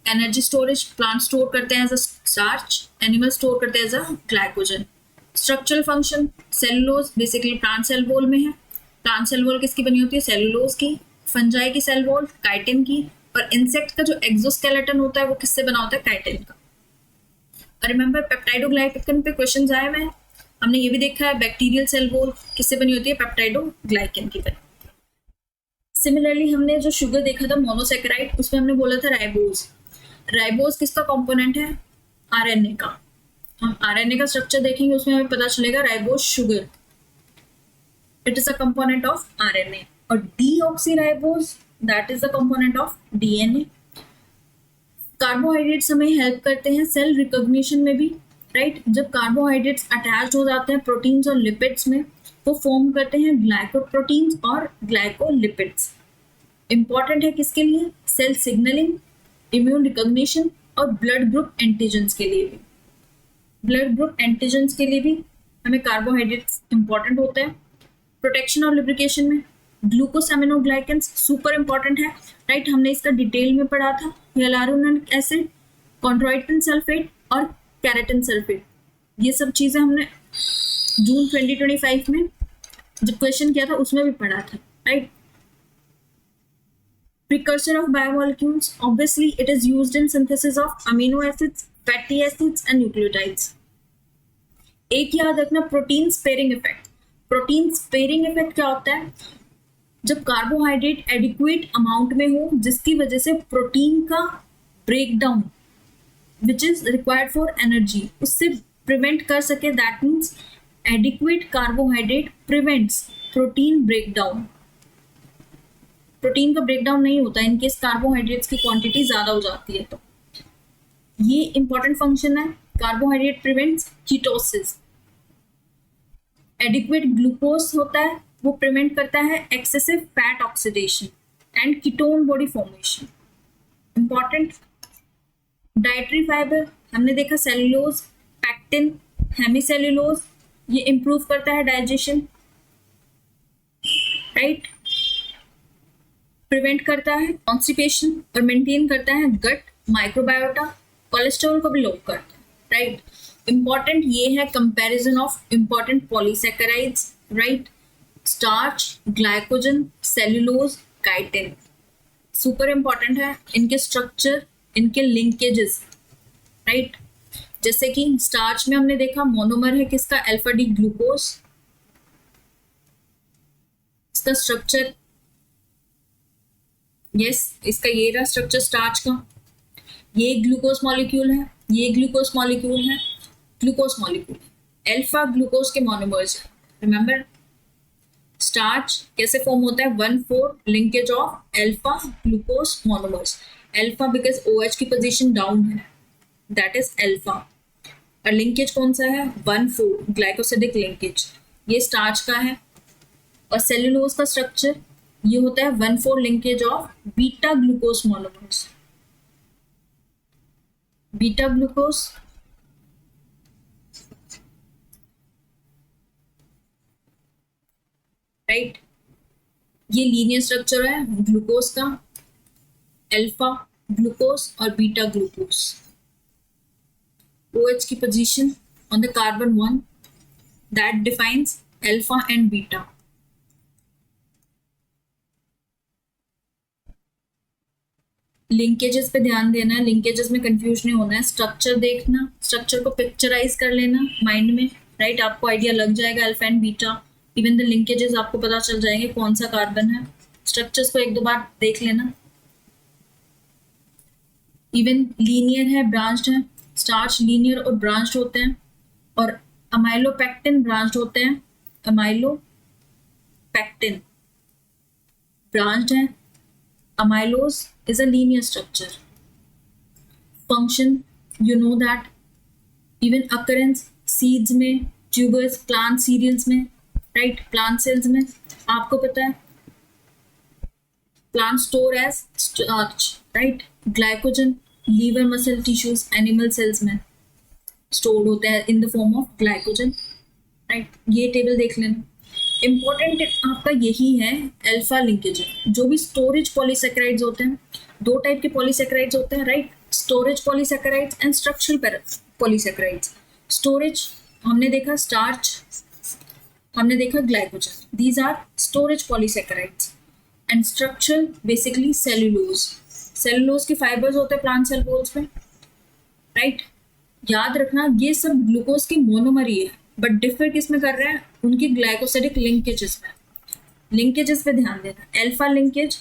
Energy storage, plant store करते हैं as a starch, animal store करते हैं as a glycogen. Structural function, cellulose basically plant cell wall में है। प्लांट सेल वॉल किसकी बनी होती है, सेलुलोज की। फंजाई की सेल वॉल काइटिन की, और इंसेक्ट का जो एक्सोस्केलेटन होता है वो किससे बना होता है, काइटिन का। और रिमेंबर पेप्टाइडोग्लाइकन पे क्वेश्चंस आए हुए हैं। हमने ये भी देखा है बैक्टीरियल सेल वॉल किससे बनी होती है, पेप्टाइडोग्लाइकन की बनी। सिमिलरली हमने जो शुगर देखा था मोनोसैकेराइड, उसमें हमने बोला था राइबोज। राइबोज किसका कंपोनेंट है, आरएनए का। हम आरएनए का स्ट्रक्चर देखेंगे, उसमें हमें पता चलेगा ribose sugar, it is a component of RNA. और deoxyribose that is the component of DNA. Carbohydrates हमें हेल्प करते हैं सेल रिकॉग्निशन में भी, राइट। जब कार्बोहाइड्रेट्स अटैच हो जाते हैं प्रोटीन्स और लिपिड्स में, वो फॉर्म करते हैं ग्लाइकोप्रोटीन्स और ग्लाइकोलिपिड्स। इंपॉर्टेंट है किसके लिए, सेल सिग्नलिंग, इम्यून रिकॉग्निशन और ब्लड ग्रुप एंटीजेंस के लिए भी। ब्लड ग्रुप एंटीजेंस के लिए भी हमें कार्बोहाइड्रेट्स इंपॉर्टेंट होते हैं। प्रोटेक्शन और लुब्रिकेशन में ग्लूकोसामिनोग्लाइकेंस सुपर इंपॉर्टेंट है, राइट। हमने इसका डिटेल में पढ़ा था, हियालुरोनिक एसिड, कॉन्ड्रोइटिन सल्फेट और कैरेटिन सल्फेट। ये सब चीजें हमने जून 2025 में जब क्वेश्चन किया था उसमें भी पढ़ा था, right. Precursor of biomolecules, obviously it is used in synthesis of amino acids, fatty acids and nucleotides. एक याद रखना, protein sparing effect. Protein sparing effect क्या होता है? जब कार्बोहाइड्रेट एडिक्वेट अमाउंट में हो जिसकी वजह से प्रोटीन का breakdown which is required for energy उससे प्रिवेंट कर सके. That means adequate carbohydrate prevents protein breakdown. Protein का ब्रेकडाउन नहीं होता इनकेस कार्बोहाइड्रेट्स की क्वांटिटी ज्यादा हो जाती है. तो ये इंपॉर्टेंट फंक्शन है. Carbohydrate prevents ketosis. Adequate glucose होता है वो प्रिवेंट करता है excessive fat oxidation and ketone body formation. Important. Dietary fibre हमने देखा सेल्यूलोज, पैक्टिन, हेमीसेल्यूलोज, ये इंप्रूव करता है डाइजेशन, राइट. प्रिवेंट करता है कॉन्स्टिपेशन और मेंटेन करता है गट माइक्रोबायोटा. कोलेस्ट्रॉल को भी लो करता है, राइट. इंपॉर्टेंट ये है comparison of important polysaccharides, right. Starch, glycogen, cellulose, chitin super important है. इनके स्ट्रक्चर, इनके लिंकेजेस, राइट. जैसे कि स्टार्च में हमने देखा मोनोमर है किसका? Alpha D glucose. इसका स्ट्रक्चर इसका ये रहा स्ट्रक्चर स्टार्च का. ये ग्लूकोज मॉलिक्यूल है, ये ग्लूकोज मॉलिक्यूल है, ग्लूकोज मॉलिक्यूल. अल्फा ग्लूकोज के मोनोमर्स है. रिमेंबर स्टार्च कैसे फॉर्म होता है? 1,4 linkage of alpha glucose monomers. Alpha because OH की पोजीशन डाउन है, दैट इज अल्फा. और लिंकेज कौन सा है? 1,4 ग्लाइकोसिडिक लिंकेज. ये स्टार्च का है. और सेल्यूलोज का स्ट्रक्चर ये होता है 1,4 linkage of beta glucose monomers. Beta glucose right. ये लीनियर स्ट्रक्चर है ग्लूकोज का. अल्फा ग्लूकोज और बीटा ग्लूकोज. OH की position on the carbon 1 that defines alpha and beta. Linkages पे ध्यान देना है, लिंकेजेस में कंफ्यूज नहीं होना है. स्ट्रक्चर देखना, स्ट्रक्चर को पिक्चराइज कर लेना माइंड में, राइट. आपको आइडिया लग जाएगा alpha and beta. Even the linkages आपको पता चल जाएंगे कौन सा कार्बन है. स्ट्रक्चर्स को 1-2 बार देख लेना. इवन लीनियर है, ब्रांच्ड है. स्टार्च लीनियर और ब्रांच्ड होते हैं और अमाइलोपेक्टिन ब्रांच्ड होते हैं. अमाइलोपेक्टिन ब्रांच्ड है. amylose is a linear structure. Function, you know that. Even occurrence seeds में, tubers, plant cereals में, right? Plant cells में आपको पता है. Plant store as starch, right? Glycogen, liver, muscle tissues, animal cells में stored होता है in the form of glycogen, right? ये टेबल देख लेना. इंपॉर्टेंट आपका यही है अल्फा लिंकेज. जो भी स्टोरेज पॉलीसैकेराइड्स होते हैं, 2 टाइप के पॉलीसैकेराइड्स होते हैं, right. Storage polysaccharides and structural polysaccharides. Storage हमने देखा स्टार्च, हमने देखा glycogen. These are storage polysaccharides. And structural basically cellulose. Cellulose के फाइबर्स होते हैं प्लांट सेल वॉल्स में, राइट. याद रखना ये सब ग्लूकोज की मोनोमर ही है, बट डिफर किस में कर रहे हैं? उनकी ग्लाइकोसिडिक लिंकेजेस में. लिंकेजेस पे ध्यान देना. अल्फा लिंकेज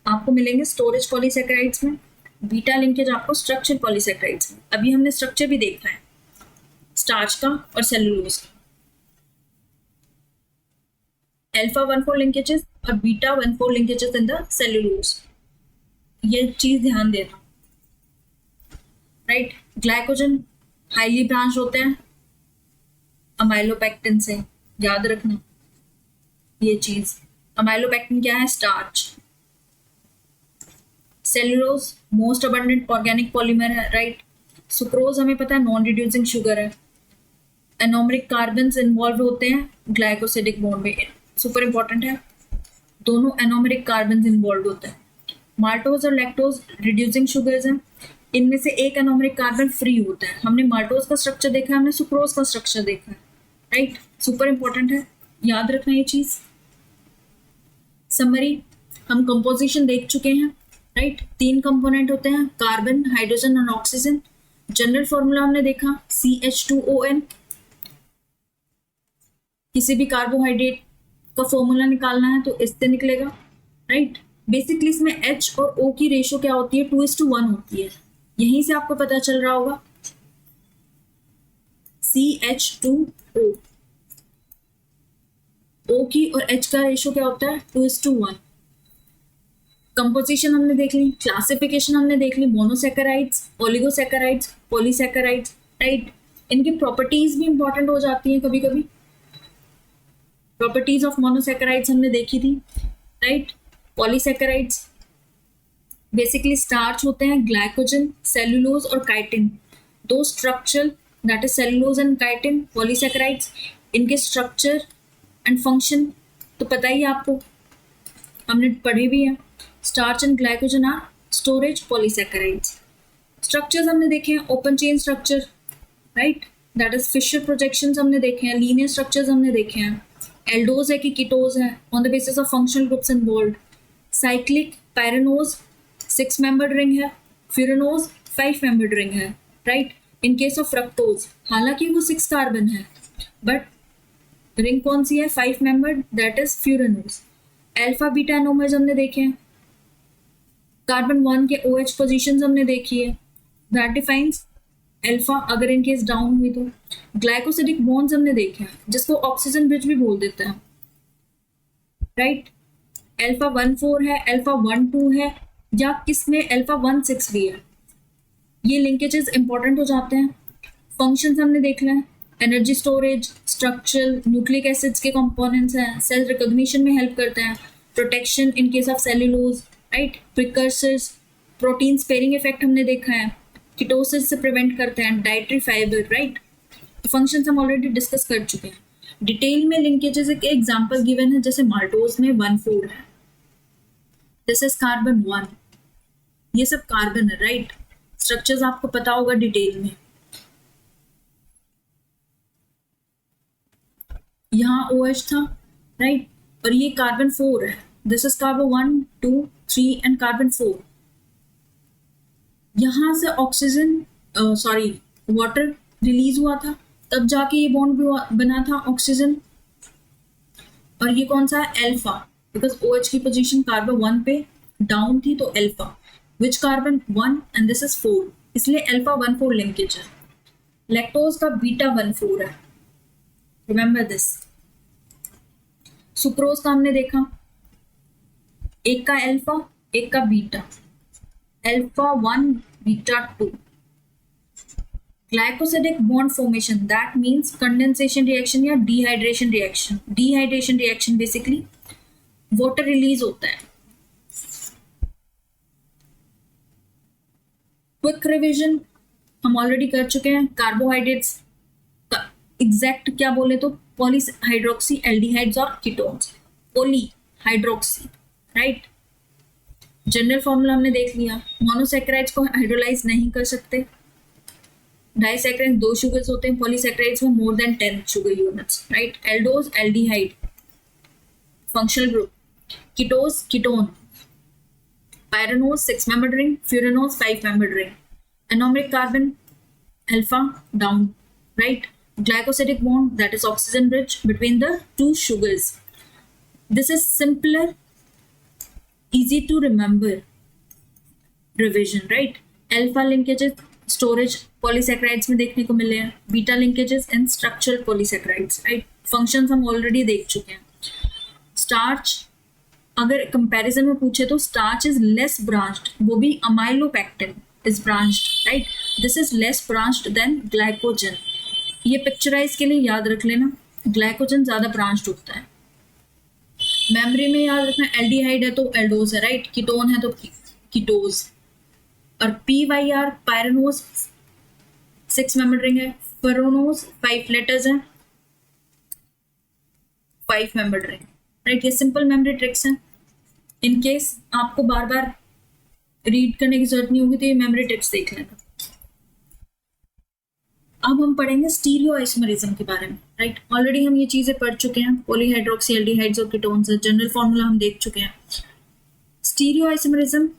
आपको मिलेंगे स्टोरेज पॉलीसैकेराइड्स में, बीटा लिंकेज आपको स्ट्रक्चर पॉलीसैकेराइड्स में. अभी हमने स्ट्रक्चर भी देखा है स्टार्च का और सेल्यूलोज का. अल्फा 1,4 लिंकेजेस और beta 1,4 linkages in the cellulose. ये चीज ध्यान देना, राइट. ग्लाइकोजन हाईली ब्रांच होते हैं अमाइलोपेक्टिन से, याद रखना ये चीज. अमाइलोपेक्टिन क्या है? Starch. Cellulose most abundant organic polymer है, राइट. सुक्रोज हमें पता है नॉन रिड्यूसिंग शुगर है. एनोमरिक कार्बन्स इन्वॉल्व होते हैं ग्लाइकोसिडिक बॉन्ड में, सुपर इंपॉर्टेंट है. दोनों एनोमरिक कार्बन्स इन्वॉल्व होते हैं. माल्टोज और लैक्टोज रिड्यूसिंग शुगर्स हैं. इनमें से एक एनोमरिक कार्बन फ्री होता है. हमने माल्टोज का स्ट्रक्चर देखा है, हमने सुक्रोज का स्ट्रक्चर देखा है, राइट. सुपर इंपॉर्टेंट है, याद रखना ये चीज. समरी, हम कंपोजिशन देख चुके हैं. राइट। 3 कंपोनेंट होते हैं, कार्बन, हाइड्रोजन और ऑक्सीजन। जनरल फॉर्मूला हमने देखा CH2ON। किसी भी कार्बोहाइड्रेट का फॉर्मूला निकालना है तो इससे निकलेगा, राइट। बेसिकली इसमें H और O की रेशो क्या होती है, 2:1 होती है। यहीं से आपको पता चल रहा होगा CH2O, O की और H का रेशो क्या होता है, 2:1। कंपोजिशन हमने देख ली, क्लासिफिकेशन हमने देख ली, मोनोसैकेराइड्स, ओलिगोसैकेराइड्स, पॉलीसैकेराइड्स, राइट। इनकी प्रॉपर्टीज भी इंपॉर्टेंट हो जाती हैं कभी कभी। प्रॉपर्टीज ऑफ मोनोसैकेराइड्स हमने देखी थी, राइट। पॉलीसैकेराइड्स बेसिकली स्टार्च होते हैं, ग्लाइकोजन, सेलुलोज और काइटिन, दो structure, that is cellulose and chitin. Polysaccharides, इनके स्ट्रक्चर एंड फंक्शन तो पता ही है आपको, हमने पढ़े भी हैं। Starch and glycogen are storage polysaccharides. Structures हमने देखे हैं, open chain structure, right, that is Fischer projections हमने देखे हैं, लीनियर स्ट्रक्चर्स हमने देखे हैं। एल्डोज है कि कीटोज है, on the basis of functional groups involved. Cyclic, pyranose 6 membered ring है, फ्यूरेनोज 5 मेंबर्ड रिंग है, right. In case of fructose, हालांकि वो 6 कार्बन है बट रिंग कौन सी है, 5 membered, that is furanose. Alpha beta anomers हमने देखे हैं। कार्बन 1 के OH पोजीशंस हमने देखी है, दैट डिफाइंस अल्फा अगर इन केस डाउन हुई तो। ग्लाइकोसिडिक बॉन्ड्स हमने देखे हैं, जिसको ऑक्सीजन ब्रिज भी बोल देते हैं, राइट। अल्फा 1,4 है, अल्फा 1,2 है, या किसमें अल्फा 1,6 भी है। ये लिंकेजेस इंपॉर्टेंट हो जाते हैं। फंक्शंस हमने देख लें, energy storage, structural, nucleic acids के कंपोनेंट्स हैं, सेल रिकॉग्निशन में हेल्प करते हैं, protection in case of cellulose, right, precursors, protein sparing effect हमने देखा है, कीटोसिस से प्रिवेंट करते हैं, डाइटरी फाइबर, राइट। तो फंक्शंस हम ऑलरेडी डिस्कस कर चुके हैं। डिटेल में लिंकेजेस के एग्जांपल गिवन है, जैसे माल्टोज में 1,4 है, दिस इज कार्बन 1, ये सब कार्बन है, राइट। स्ट्रक्चर्स आपको पता होगा डिटेल में। यहाँ OH था, राइट, और ये कार्बन 4 है, this is carbon 1, 2, 3 and carbon 4। यहाँ से ऑक्सीजन वाटर रिलीज हुआ था, तब जाके ये बॉन्ड बना था ऑक्सीजन। और ये कौन सा है, अल्फा, बिकॉज OH की पोजीशन कार्बन 1 पे डाउन थी, तो alpha, which carbon 1 and this is 4, इसलिए अल्फा 1,4 लिंकेज है। लैक्टोज का बीटा 1,4 है, रिमेंबर दिस। सुक्रोज का हमने देखा, एक का अल्फा एक का beta, alpha 1 beta 2। Glycosidic bond formation, that means condensation reaction या dehydration reaction. Dehydration reaction basically water release होता है। क्विक रिवीजन हम ऑलरेडी कर चुके हैं। कार्बोहाइड्रेट्स का एग्जैक्ट क्या बोले तो पॉलीहाइड्रोक्सी एल्डिहाइड्स और ketones, polyhydroxy, right. General formula हमने देख लिया। मोनोसैकेराइड्स को हाइड्रोलाइज नहीं कर सकते। डाइसैकेराइड्स 2 शुगर्स होते हैं, पॉलीसैकेराइड्स में more than 10 sugar units, right. Aldose aldehyde functional group, ketose ketone, pyranose 6 membered ring, furanose 5 membered ring, anomeric carbon alpha down, right. Glycosidic bond, that is oxygen bridge between the 2 sugars. This is simpler, easy to remember revision, right? Alpha linkages storage polysaccharides में देखने को मिले हैं, beta linkages and structural polysaccharides, right? Functions हम already देख चुके हैं। Starch अगर comparison में पूछे तो starch is less branched, वो भी amylopectin is branched, right? This is less branched than glycogen. ये पिक्चराइज के लिए याद रख लेना, ग्लाइकोजन ज्यादा ब्रांच्ड होता है। मेमोरी में याद रखना, एल्डिहाइड है तो एल्डोज है, राइट, कीटोन है तो कीटोज। और PYR पायरेनोज 6 मेंबर्ड रिंग है, फेरोनोज 5 लेटर्स हैं, 5 मेंबर्ड रिंग, राइट। ये सिंपल मेमोरी ट्रिक्स हैं। इन केस आपको बार बार रीड करने की जरूरत नहीं होगी तो ये मेमोरी ट्रिक्स देख लेना। अब हम पढ़ेंगे स्टीरियो आइसोमरिज्म के बारे में, राइट। ऑलरेडी हम ये चीजें पढ़ चुके हैं, पॉलीहाइड्रोक्सी एल्डिहाइड्स और कीटोन्स, जनरल फॉर्मूला हम देख चुके हैं। Stereo isomerism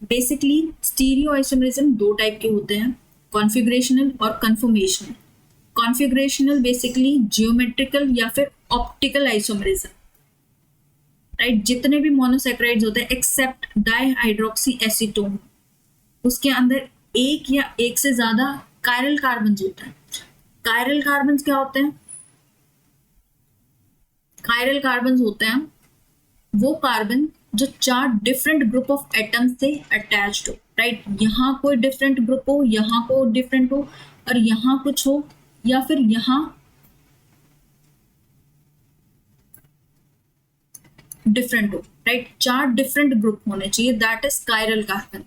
basically stereo isomerism दो टाइप के होते हैं, कॉन्फ़िगरेशनल और कन्फर्मेशनल। कॉन्फ़िगरेशनल बेसिकली जियोमेट्रिकल या फिर ऑप्टिकल आइसोमरिज्म, राइट। जितने भी मोनोसैकेराइड्स होते हैं एक्सेप्ट डाइहाइड्रोक्सी एसीटोन, उसके अंदर एक या एक से ज्यादा कायरल कार्बन्स होता है। कायरल कार्बन्स क्या होते हैं? कायरल कार्बन्स होते हैं वो कार्बन जो 4 डिफरेंट ग्रुप ऑफ एटम्स से अटैच्ड हो, राइट। यहाँ कोई डिफरेंट ग्रुप हो, यहाँ को डिफरेंट हो, और यहाँ कुछ हो, या फिर यहाँ डिफरेंट हो, राइट। 4 डिफरेंट ग्रुप होने चाहिए, that is chiral carbon.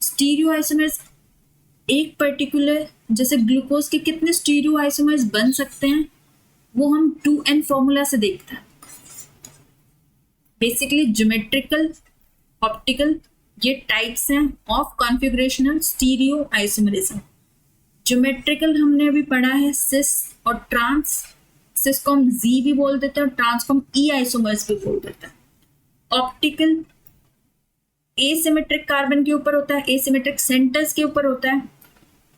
Stereo isomers एक पर्टिकुलर, जैसे ग्लूकोज के कितने स्टीरियो आइसोमर्स बन सकते हैं वो हम 2n फॉर्मूला से देखते हैं। बेसिकली ज्योमेट्रिकल, ऑप्टिकल, ये टाइप्स हैं of configurational stereo isomerism. Geometrical हमने अभी पढ़ा है सिस और ट्रांस। सिस को हम जी भी बोल देते हैं और ट्रांस को हम ई आइसोमर्स भी बोल देते हैं। ऑप्टिकल एसिमेट्रिक कार्बन के ऊपर होता है, एसिमेट्रिक सेंटर्स के ऊपर होता है,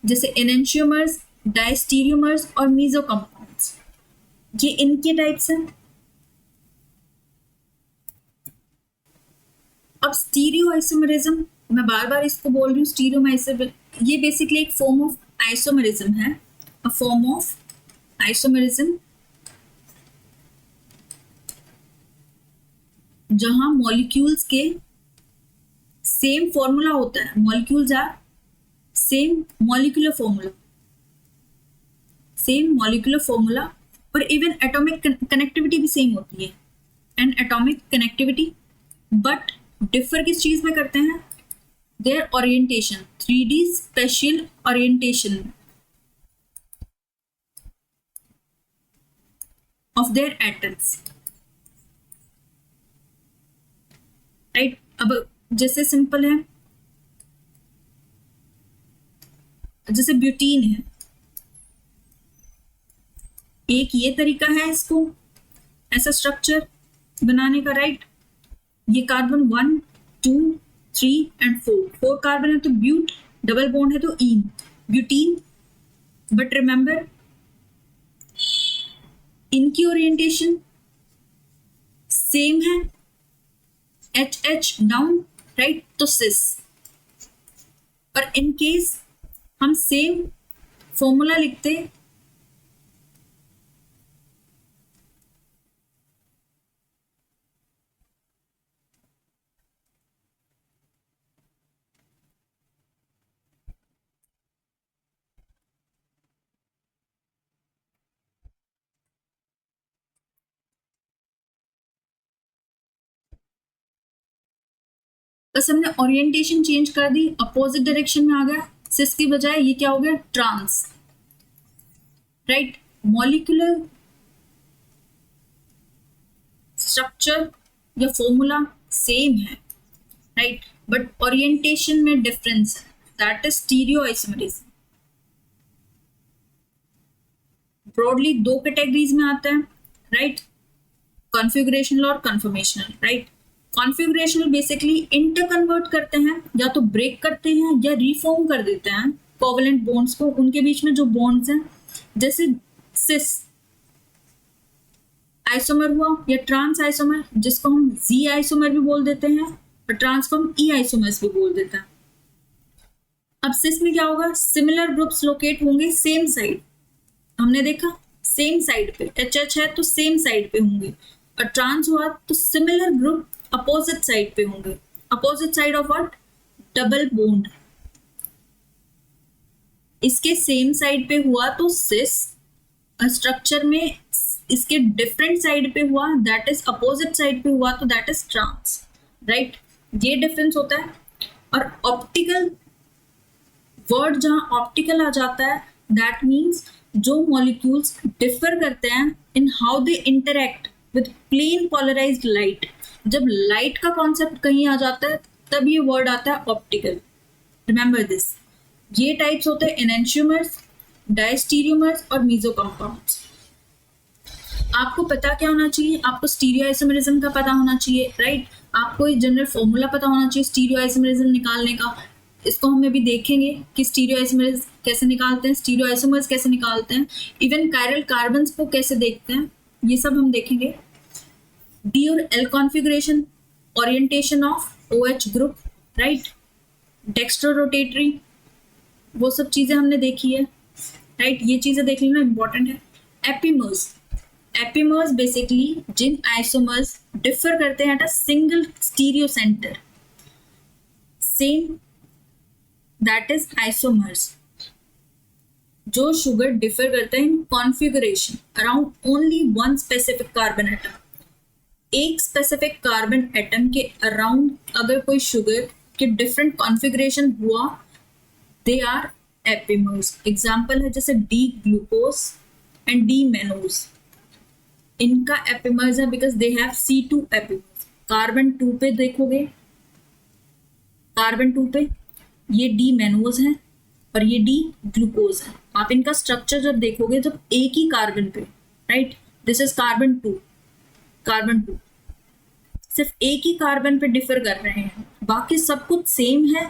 जैसे एनेंशियोमर्स, डायस्टीरियोमर्स और मीजो कंपाउंड्स, ये इनके टाइप्स हैं। अब स्टीरियो आइसोमरिज्म, मैं बार बार इसको बोल रही हूँ स्टीरियो आइसोमरिज्म, ये बेसिकली एक फॉर्म ऑफ आइसोमरिज्म है, अ फॉर्म ऑफ आइसोमरिज्म जहां मॉलिक्यूल्स के सेम फॉर्मूला होता है, molecules are same molecular formula, same molecular formula, और इवन एटॉमिक कनेक्टिविटी भी सेम होती है, and atomic connectivity, but differ किस चीज में करते हैं? Their orientation, 3D spatial orientation of their atoms, right. अब जैसे सिंपल है, जैसे ब्यूटीन है, एक ये तरीका है इसको ऐसा स्ट्रक्चर बनाने का, राइट। ये कार्बन 1, 2, 3 एंड 4 कार्बन है तो ब्यूट, डबल बॉन्ड है तो ईन, ब्यूटीन। बट रिमेंबर इनकी ओरिएंटेशन सेम है, HH डाउन, राइट, तो सिस। और इन केस हम सेम फॉर्मूला लिखते, बस हमने ओरिएंटेशन चेंज कर दी, अपोजिट डायरेक्शन में आ गया, सिस की बजाय ये क्या हो गया? Trans, right. मॉलिक्यूलर स्ट्रक्चर या फॉर्मूला सेम है, राइट, बट ओरिएंटेशन में डिफरेंस है, that is stereo isomerism. Broadly 2 categories में आता है, राइट, कॉन्फ़िगरेशनल और conformational, right. Configurational basically inter convert करते हैं, या तो ब्रेक करते हैं या रिफॉर्म कर देते हैं कोवलेंट बॉन्ड्स को, उनके बीच में जो बॉन्ड्स हैं, जैसे सिस आइसोमर हुआ या ट्रांस आइसोमर, जिसको हम जी आइसोमर भी बोल देते हैं और ट्रांस को हम ई आइसोमर्स भी बोल देते हैं। अब सिस में क्या होगा? सिमिलर ग्रुप्स लोकेट होंगे सेम साइड, हमने देखा सेम साइड पे, HH है तो सेम साइड पे होंगे, और ट्रांस हुआ तो सिमिलर ग्रुप अपोजिट साइड पे होंगे, opposite side of what? Double bond. इसके सेम साइड पे हुआ तो सिस, स्ट्रक्चर में इसके डिफरेंट साइड पे हुआ, दैट इज अपोजिट साइड पे हुआ तो दैट इज ट्रांस, राइट। ये डिफरेंस होता है। और ऑप्टिकल वर्ड जहां ऑप्टिकल आ जाता है, दैट मीन्स जो मॉलिक्यूल्स डिफर करते हैं in how they interact with plane polarized light, जब लाइट का कॉन्सेप्ट कहीं आ जाता है तब ये वर्ड आता है ऑप्टिकल, रिमेंबर दिस। ये टाइप्स होते हैं एनेंशियोमर्स, डायस्टीरियोमर्स और मीजो कंपाउंड्स। आपको पता क्या होना चाहिए? आपको स्टीरियो आइसोमरिज्म का पता होना चाहिए, राइट। आपको एक जनरल फॉर्मूला पता होना चाहिए स्टीरियो आइसोमरिज्म निकालने का। इसको हम अभी देखेंगे कि स्टीरियो आइसोमर्स कैसे निकालते हैं, स्टीरियो आइसोमर्स कैसे निकालते हैं, इवन कायरल कार्बन्स को कैसे देखते हैं, ये सब हम देखेंगे। डी और L configuration, orientation of OH group, right, dextro rotatory, वो सब चीजें हमने देखी है, राइट, ये चीजें देख लेना इंपॉर्टेंट है। एपीमर्स, एपीमर्स बेसिकली जिन आइसोमर्स डिफर करते हैं at a single stereo centre, same that is isomers. जो शुगर डिफर करते हैं in configuration around only one specific carbon atom, एक स्पेसिफिक कार्बन एटम के अराउंड अगर कोई शुगर के डिफरेंट कॉन्फ़िगरेशन हुआ, दे आर एपीमर्स। एग्जाम्पल है जैसे D glucose and D mannose, इनका एपीमर्स है because they have C2 epimers. Carbon 2 पे देखोगे, कार्बन 2 पे ये डी मेनोज है और ये डी ग्लूकोज है। आप इनका स्ट्रक्चर जब देखोगे जब एक ही कार्बन पे, right, this is carbon 2, carbon 2 सिर्फ एक ही कार्बन पे डिफर कर रहे हैं, बाकी सब कुछ सेम है,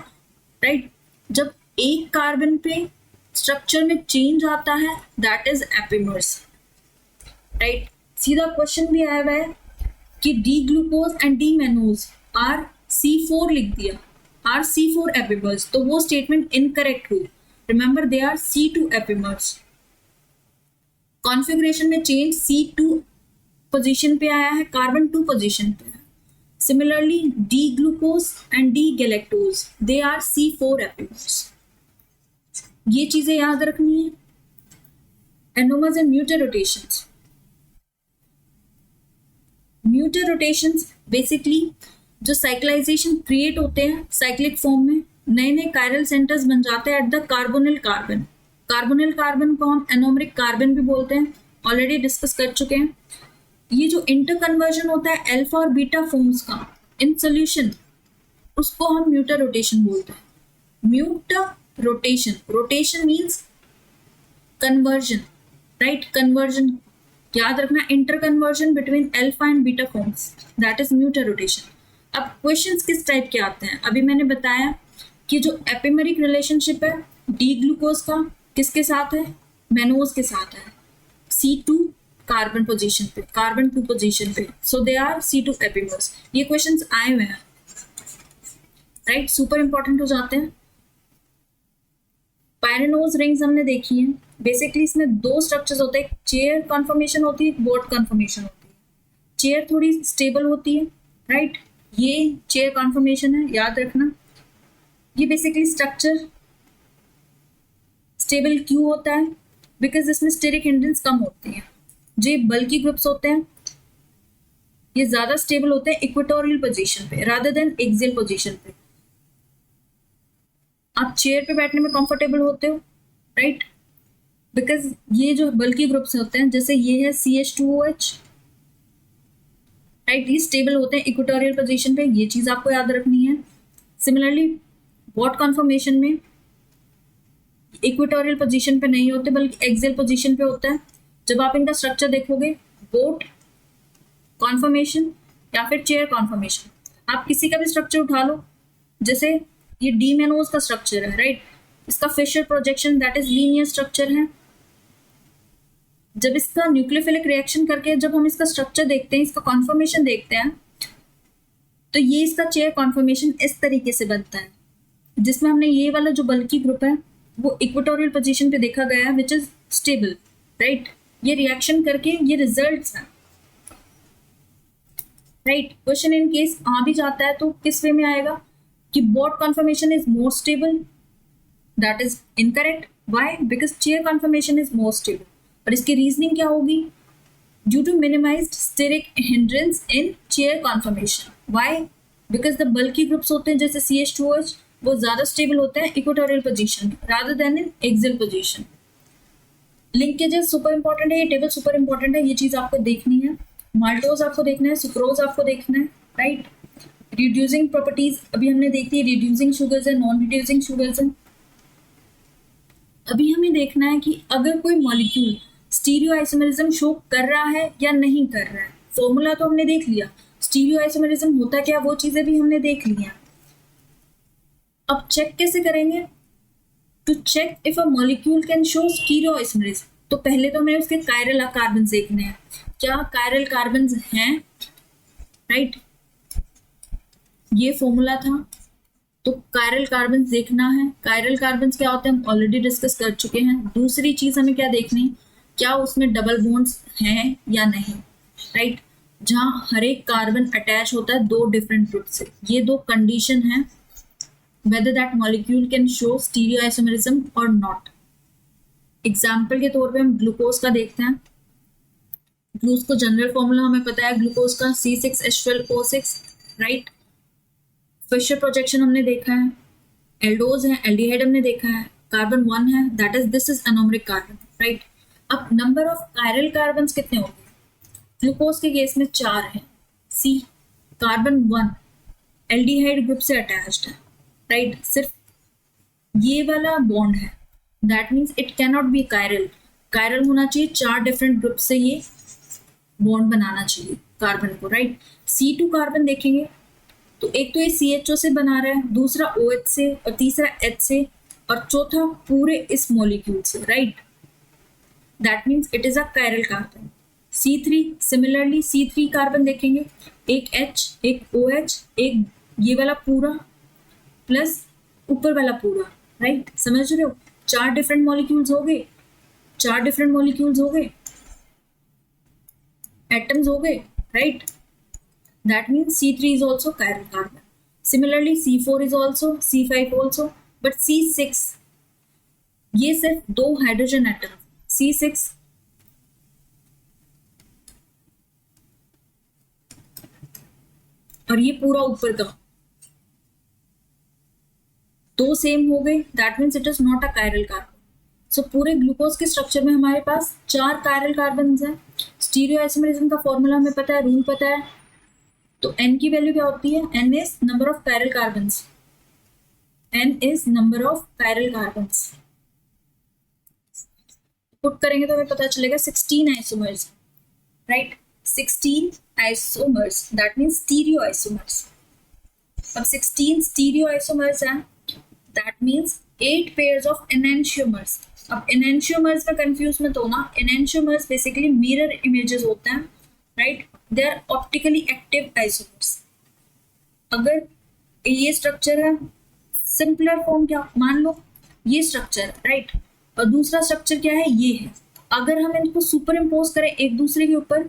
राइट। जब एक कार्बन पे स्ट्रक्चर में चेंज आता है दैट इज एपीमर्स, राइट। सीधा क्वेश्चन भी आया हुआ है कि D glucose and D mannose are C4 लिख दिया, आर C4 एपीमर्स, तो वो स्टेटमेंट इनकरेक्ट हुई। Remember they are C2 epimers. Configuration में चेंज C2 पोजीशन पे आया है, कार्बन 2 पोजीशन पे है। Similarly D glucose and D galactose they are C4 epimers. ये चीजें याद रखनी है। Anomers and mutarotations, म्यूटर rotations basically जो साइक्लाइजेशन क्रिएट होते हैं साइक्लिक फॉर्म में, नए नए कायरल सेंटर्स बन जाते हैं at the carbonyl carbon. Carbonyl carbon को हम एनोमरिक कार्बन भी बोलते हैं, ऑलरेडी डिस्कस कर चुके हैं। ये जो इंटर कन्वर्जन होता है अल्फा और बीटा फॉर्म्स का इन सोल्यूशन, उसको हम म्यूटर रोटेशन बोलते हैं। Mutarotation, rotation means conversion, right, conversion याद रखना, interconversion between alpha and beta forms, that is mutarotation. अब क्वेश्चंस किस टाइप के आते हैं, अभी मैंने बताया कि जो एपिमेरिक रिलेशनशिप है डी ग्लूकोज का किसके साथ है, मेनोज के साथ है, C2 कार्बन पोजीशन पे, कार्बन 2 पोजीशन पे, so they are C2 epimers. ये क्वेश्चंस आए हुए हैं, राइट, सुपर इंपॉर्टेंट हो जाते हैं। पायरेनोज रिंग्स हमने देखी है, बेसिकली इसमें दो स्ट्रक्चर्स होते हैं, चेयर कॉन्फर्मेशन होती है, बोर्ड कॉन्फर्मेशन होती है। चेयर थोड़ी स्टेबल होती है, राइट, ये चेयर कॉन्फर्मेशन है, याद रखना। ये बेसिकली स्ट्रक्चर स्टेबल क्यों होता है, बिकॉज इसमें स्टेरिक हिंड्रेंस कम होती है। जो बल्की ग्रुप्स होते हैं ये ज्यादा स्टेबल होते हैं इक्वेटोरियल पोजीशन पे रादर देन एक्सियल पोजीशन पे। आप चेयर पे बैठने में कंफर्टेबल होते हो, राइट, बिकॉज ये जो बल्की ग्रुप्स होते हैं जैसे ये है CH2OH, राइट, ये स्टेबल होते हैं इक्वेटोरियल पोजीशन पे, ये चीज आपको याद रखनी है। सिमिलरली बॉट कॉन्फर्मेशन में इक्वेटोरियल पोजीशन पे नहीं होते बल्कि एक्सियल पोजीशन पे होता है। जब आप इनका स्ट्रक्चर देखोगे, बोट कॉन्फर्मेशन या फिर चेयर कॉन्फर्मेशन, आप किसी का भी स्ट्रक्चर उठा लो, जैसे ये डी मेनोज का स्ट्रक्चर है, राइट, इसका Fischer projection that is linear structure है। जब इसका न्यूक्लियोफिलिक रिएक्शन करके जब हम इसका स्ट्रक्चर देखते हैं, इसका कॉन्फर्मेशन देखते हैं, तो ये इसका चेयर कॉन्फर्मेशन इस तरीके से बनता है, जिसमें हमने ये वाला जो बल्की ग्रुप है वो इक्वेटोरियल पोजीशन पे देखा गया है विच इज स्टेबल, राइट। ये रिएक्शन करके ये रिजल्ट्स हैं, राइट। क्वेश्चन इन केस आ भी जाता है तो किस वे में आएगा कि boat conformation is more stable, that is incorrect. Why? Because chair conformation is more stable. और इसकी रीजनिंग क्या होगी? Due to minimized steric hindrance in chair conformation. Why? Because the bulky groups होते हैं जैसे CH2OH वो ज्यादा स्टेबल होते हैं इक्वेटोरियल पोजीशन में rather than in axial position. Linkages super important है, ये टेबल सुपर इंपॉर्टेंट है, ये चीज आपको देखनी है। माल्टोज आपको देखना है, सुक्रोज आपको देखना है, राइट। रिड्यूसिंग प्रॉपर्टीज अभी हमने देखी है, रिड्यूसिंग शुगर्स है, नॉन रिड्यूसिंग शुगर्स है। अभी हमें देखना है कि अगर कोई मॉलिक्यूल स्टीरियो आइसोमेरिज्म शो कर रहा है या नहीं कर रहा है। फॉर्मूला तो हमने देख लिया, स्टीरियोआइसोमेरिज्म होता क्या, वो चीजें भी हमने देख ली हैं। अब चेक कैसे करेंगे? To check if a molecule can show stereoisomerism, तो पहले तो हमें उसके कायरल कार्बन देखने हैं, क्या कायरल कार्बन हैं, राइट। ये फॉर्मूला था, तो कायरल कार्बन देखना है। कायरल कार्बन क्या होते हैं हम ऑलरेडी डिस्कस कर चुके हैं। दूसरी चीज हमें क्या देखनी, क्या उसमें डबल बॉन्ड्स हैं या नहीं, राइट, जहां हर एक कार्बन अटैच होता है दो डिफरेंट ग्रुप से। ये दो कंडीशन है whether that molecule can show stereoisomerism or not। Example के तौर पे हम ग्लूकोज का देखते हैं। ग्लूकोज को जनरल फॉर्मूला हमें पता है ग्लूकोज का C6H12O6, राइट। फिशर प्रोजेक्शन हमने देखा है, एल्डोज है, एल्डिहाइड हमने देखा है, कार्बन 1 है, that is this is anomeric carbon, right. अब नंबर ऑफ कायरल कार्बन कितने होंगे? ग्लूकोज के केस में 4 है, C, कार्बन 1 एल्डिहाइड ग्रुप से अटैच्ड है, राइट, सिर्फ ये वाला बॉन्ड है, that means it can not be chiral. Chiral होना चाहिए 4 डिफरेंट ग्रुप से ये बॉन्ड बनाना चाहिए कार्बन को, राइट। C2 कार्बन देखेंगे तो एक तो ये CHO से बना रहा है, दूसरा OH से, और तीसरा H से, और चौथा पूरे इस मॉलिक्यूल से, right, that means it is a chiral carbon. C3 similarly C3 carbon देखेंगे, एक H, एक OH, एक ये वाला पूरा प्लस ऊपर वाला पूरा, राइट, समझ रहे हो? 4 डिफरेंट मॉलिक्यूल्स हो गए, 4 डिफरेंट मॉलिक्यूल्स हो गए, एटम्स हो गए, right. That means C3 is also chiral carbon. Similarly, C4 is also, C5 also, but C6 ये सिर्फ 2 हाइड्रोजन एटम, C6 और ये पूरा ऊपर का 2 सेम हो गए, that means it is not a chiral carbon. So पूरे ग्लूकोज के स्ट्रक्चर में हमारे पास 4 कायरल कार्बन हैं। स्टीरियोआइसोमेरिज्म का फॉर्मूला हमें पता है, रूल पता है, तो n की वैल्यू क्या होती है? n is number of chiral carbons, n is number of chiral carbons. Put करेंगे तो हमें पता चलेगा 16 isomers, right, 16 isomers, that means stereo isomers. अब 16 स्टीरियो आइसोमर्स हैं, that means 8 pairs of enantiomers. अब एनेंशियोमर्स में कंफ्यूज मत होना, एनेंशियोमर्स बेसिकली मिरर इमेजेस होते हैं, right, they are optically active isomers. अगर ये स्ट्रक्चर है, सिंपलर फॉर्म क्या, मान लो ये स्ट्रक्चर है, राइट, और दूसरा स्ट्रक्चर क्या है, ये है। अगर हम इनको सुपर इम्पोज करें एक दूसरे के ऊपर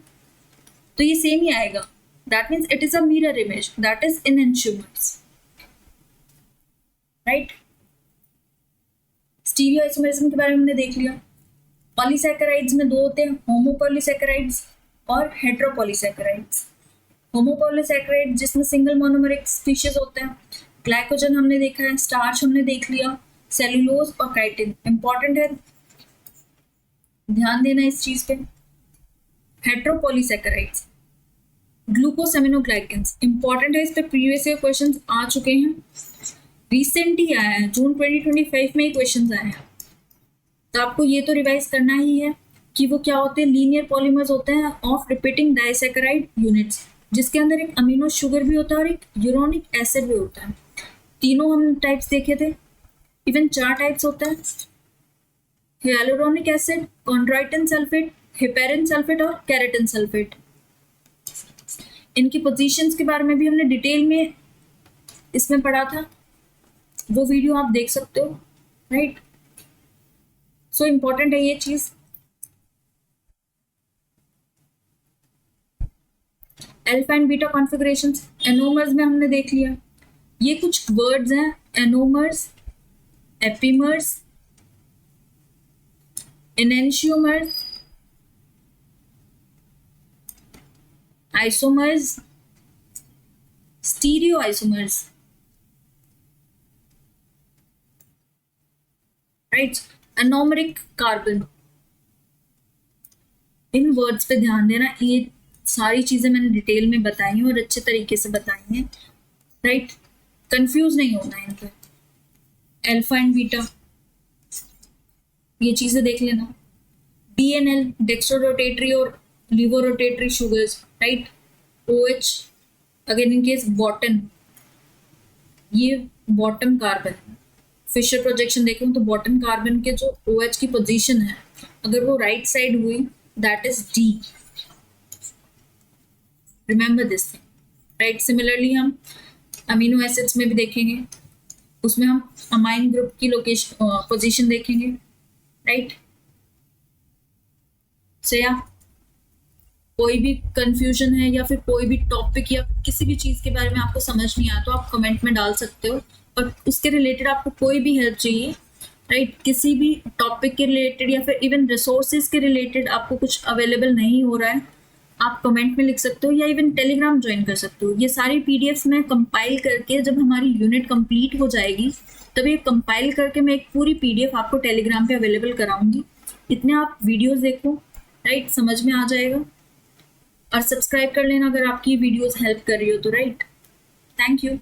तो ये सेम ही आएगा, that means it is a mirror image, that is enantiomers, right. Stereoisomerism के बारे में हमने देख लिया। पॉलीसैकेराइड्स में 2 होते हैं, होमोपॉलीसैकेराइड्स और हेटेरोपॉलीसैकेराइड्स। होमोपॉलीसैकेराइड जिसमें सिंगल मोनोमरिक स्पीशीज होते हैं, ग्लाइकोजन हमने देखा है, स्टार्च हमने देख लिया, सेलुलोज और काइटिन इंपॉर्टेंट है, ध्यान देना इस चीज पे। हेटेरोपॉलीसैकेराइड्स, ग्लूकोसेमिनोग्लाइकेंस इंपॉर्टेंट है, इस पे प्रीवियस ईयर क्वेश्चंस आ चुके हैं, रिसेंट ही आया है, जून 2025 में ही क्वेश्चंस आए हैं, तो आपको ये तो रिवाइज करना ही है कि वो क्या होते हैं, लीनियर पॉलीमर्स होते हैं ऑफ रिपीटिंग डाइसैकेराइड यूनिट्स, जिसके अंदर एक अमीनो शुगर भी होता है और एक यूरोनिक एसिड भी होता है। तीनों हम टाइप्स देखे थे, इवन 4 टाइप्स होता है, hyaluronic acid, chondroitin sulphate, heparin sulphate और कैरेटिन सल्फेट। इनकी पोजीशंस के बारे में भी हमने डिटेल में इसमें पढ़ा था, वो वीडियो आप देख सकते हो, राइट। सो इम्पोर्टेंट है ये चीज। Alpha and beta configurations, anomers में हमने देख लिया, ये कुछ वर्ड्स हैं, anomers, epimers, enantiomers, isomers, stereoisomers, right, anomeric carbon. इन वर्ड्स पे ध्यान देना, ये सारी चीजें मैंने डिटेल में बताई हैं और अच्छे तरीके से बताई हैं, राइट, कंफ्यूज नहीं होना इन पे। अल्फा एंड बीटा ये चीजें देख लेना, DNL डेक्स्ट्रो रोटेटरी और लीवो रोटेटरी शुगर्स, राइट, OH अगर इन केस बॉटम, ये बॉटम कार्बन, फिशर प्रोजेक्शन देखें तो बॉटम कार्बन के जो OH की पोजीशन है अगर वो राइट साइड हुई, that is D. Remember this thing, right. Similarly हम अमीनो एसिड्स में भी देखेंगे, उसमें हम अमाइन ग्रुप की लोकेशन पोजीशन देखेंगे, राइट. से या कोई भी कंफ्यूजन है या फिर कोई भी टॉपिक या किसी भी चीज़ के बारे में आपको समझ नहीं आया तो आप कमेंट में डाल सकते हो, और उसके रिलेटेड आपको कोई भी हेल्प चाहिए, राइट, किसी भी टॉपिक के रिलेटेड या फिर इवन रिसोर्सेज के रिलेटेड आपको कुछ अवेलेबल नहीं हो रहा है, आप कमेंट में लिख सकते हो या इवन टेलीग्राम ज्वाइन कर सकते हो. ये सारी PDFs मैं कंपाइल करके जब हमारी यूनिट कंप्लीट हो जाएगी तब ये कंपाइल करके मैं एक पूरी PDF आपको टेलीग्राम पे अवेलेबल कराऊंगी. इतने आप वीडियोस देखो, राइट, समझ में आ जाएगा. और सब्सक्राइब कर लेना अगर आपकी वीडियोस हेल्प कर रही हो तो, राइट. Thank you.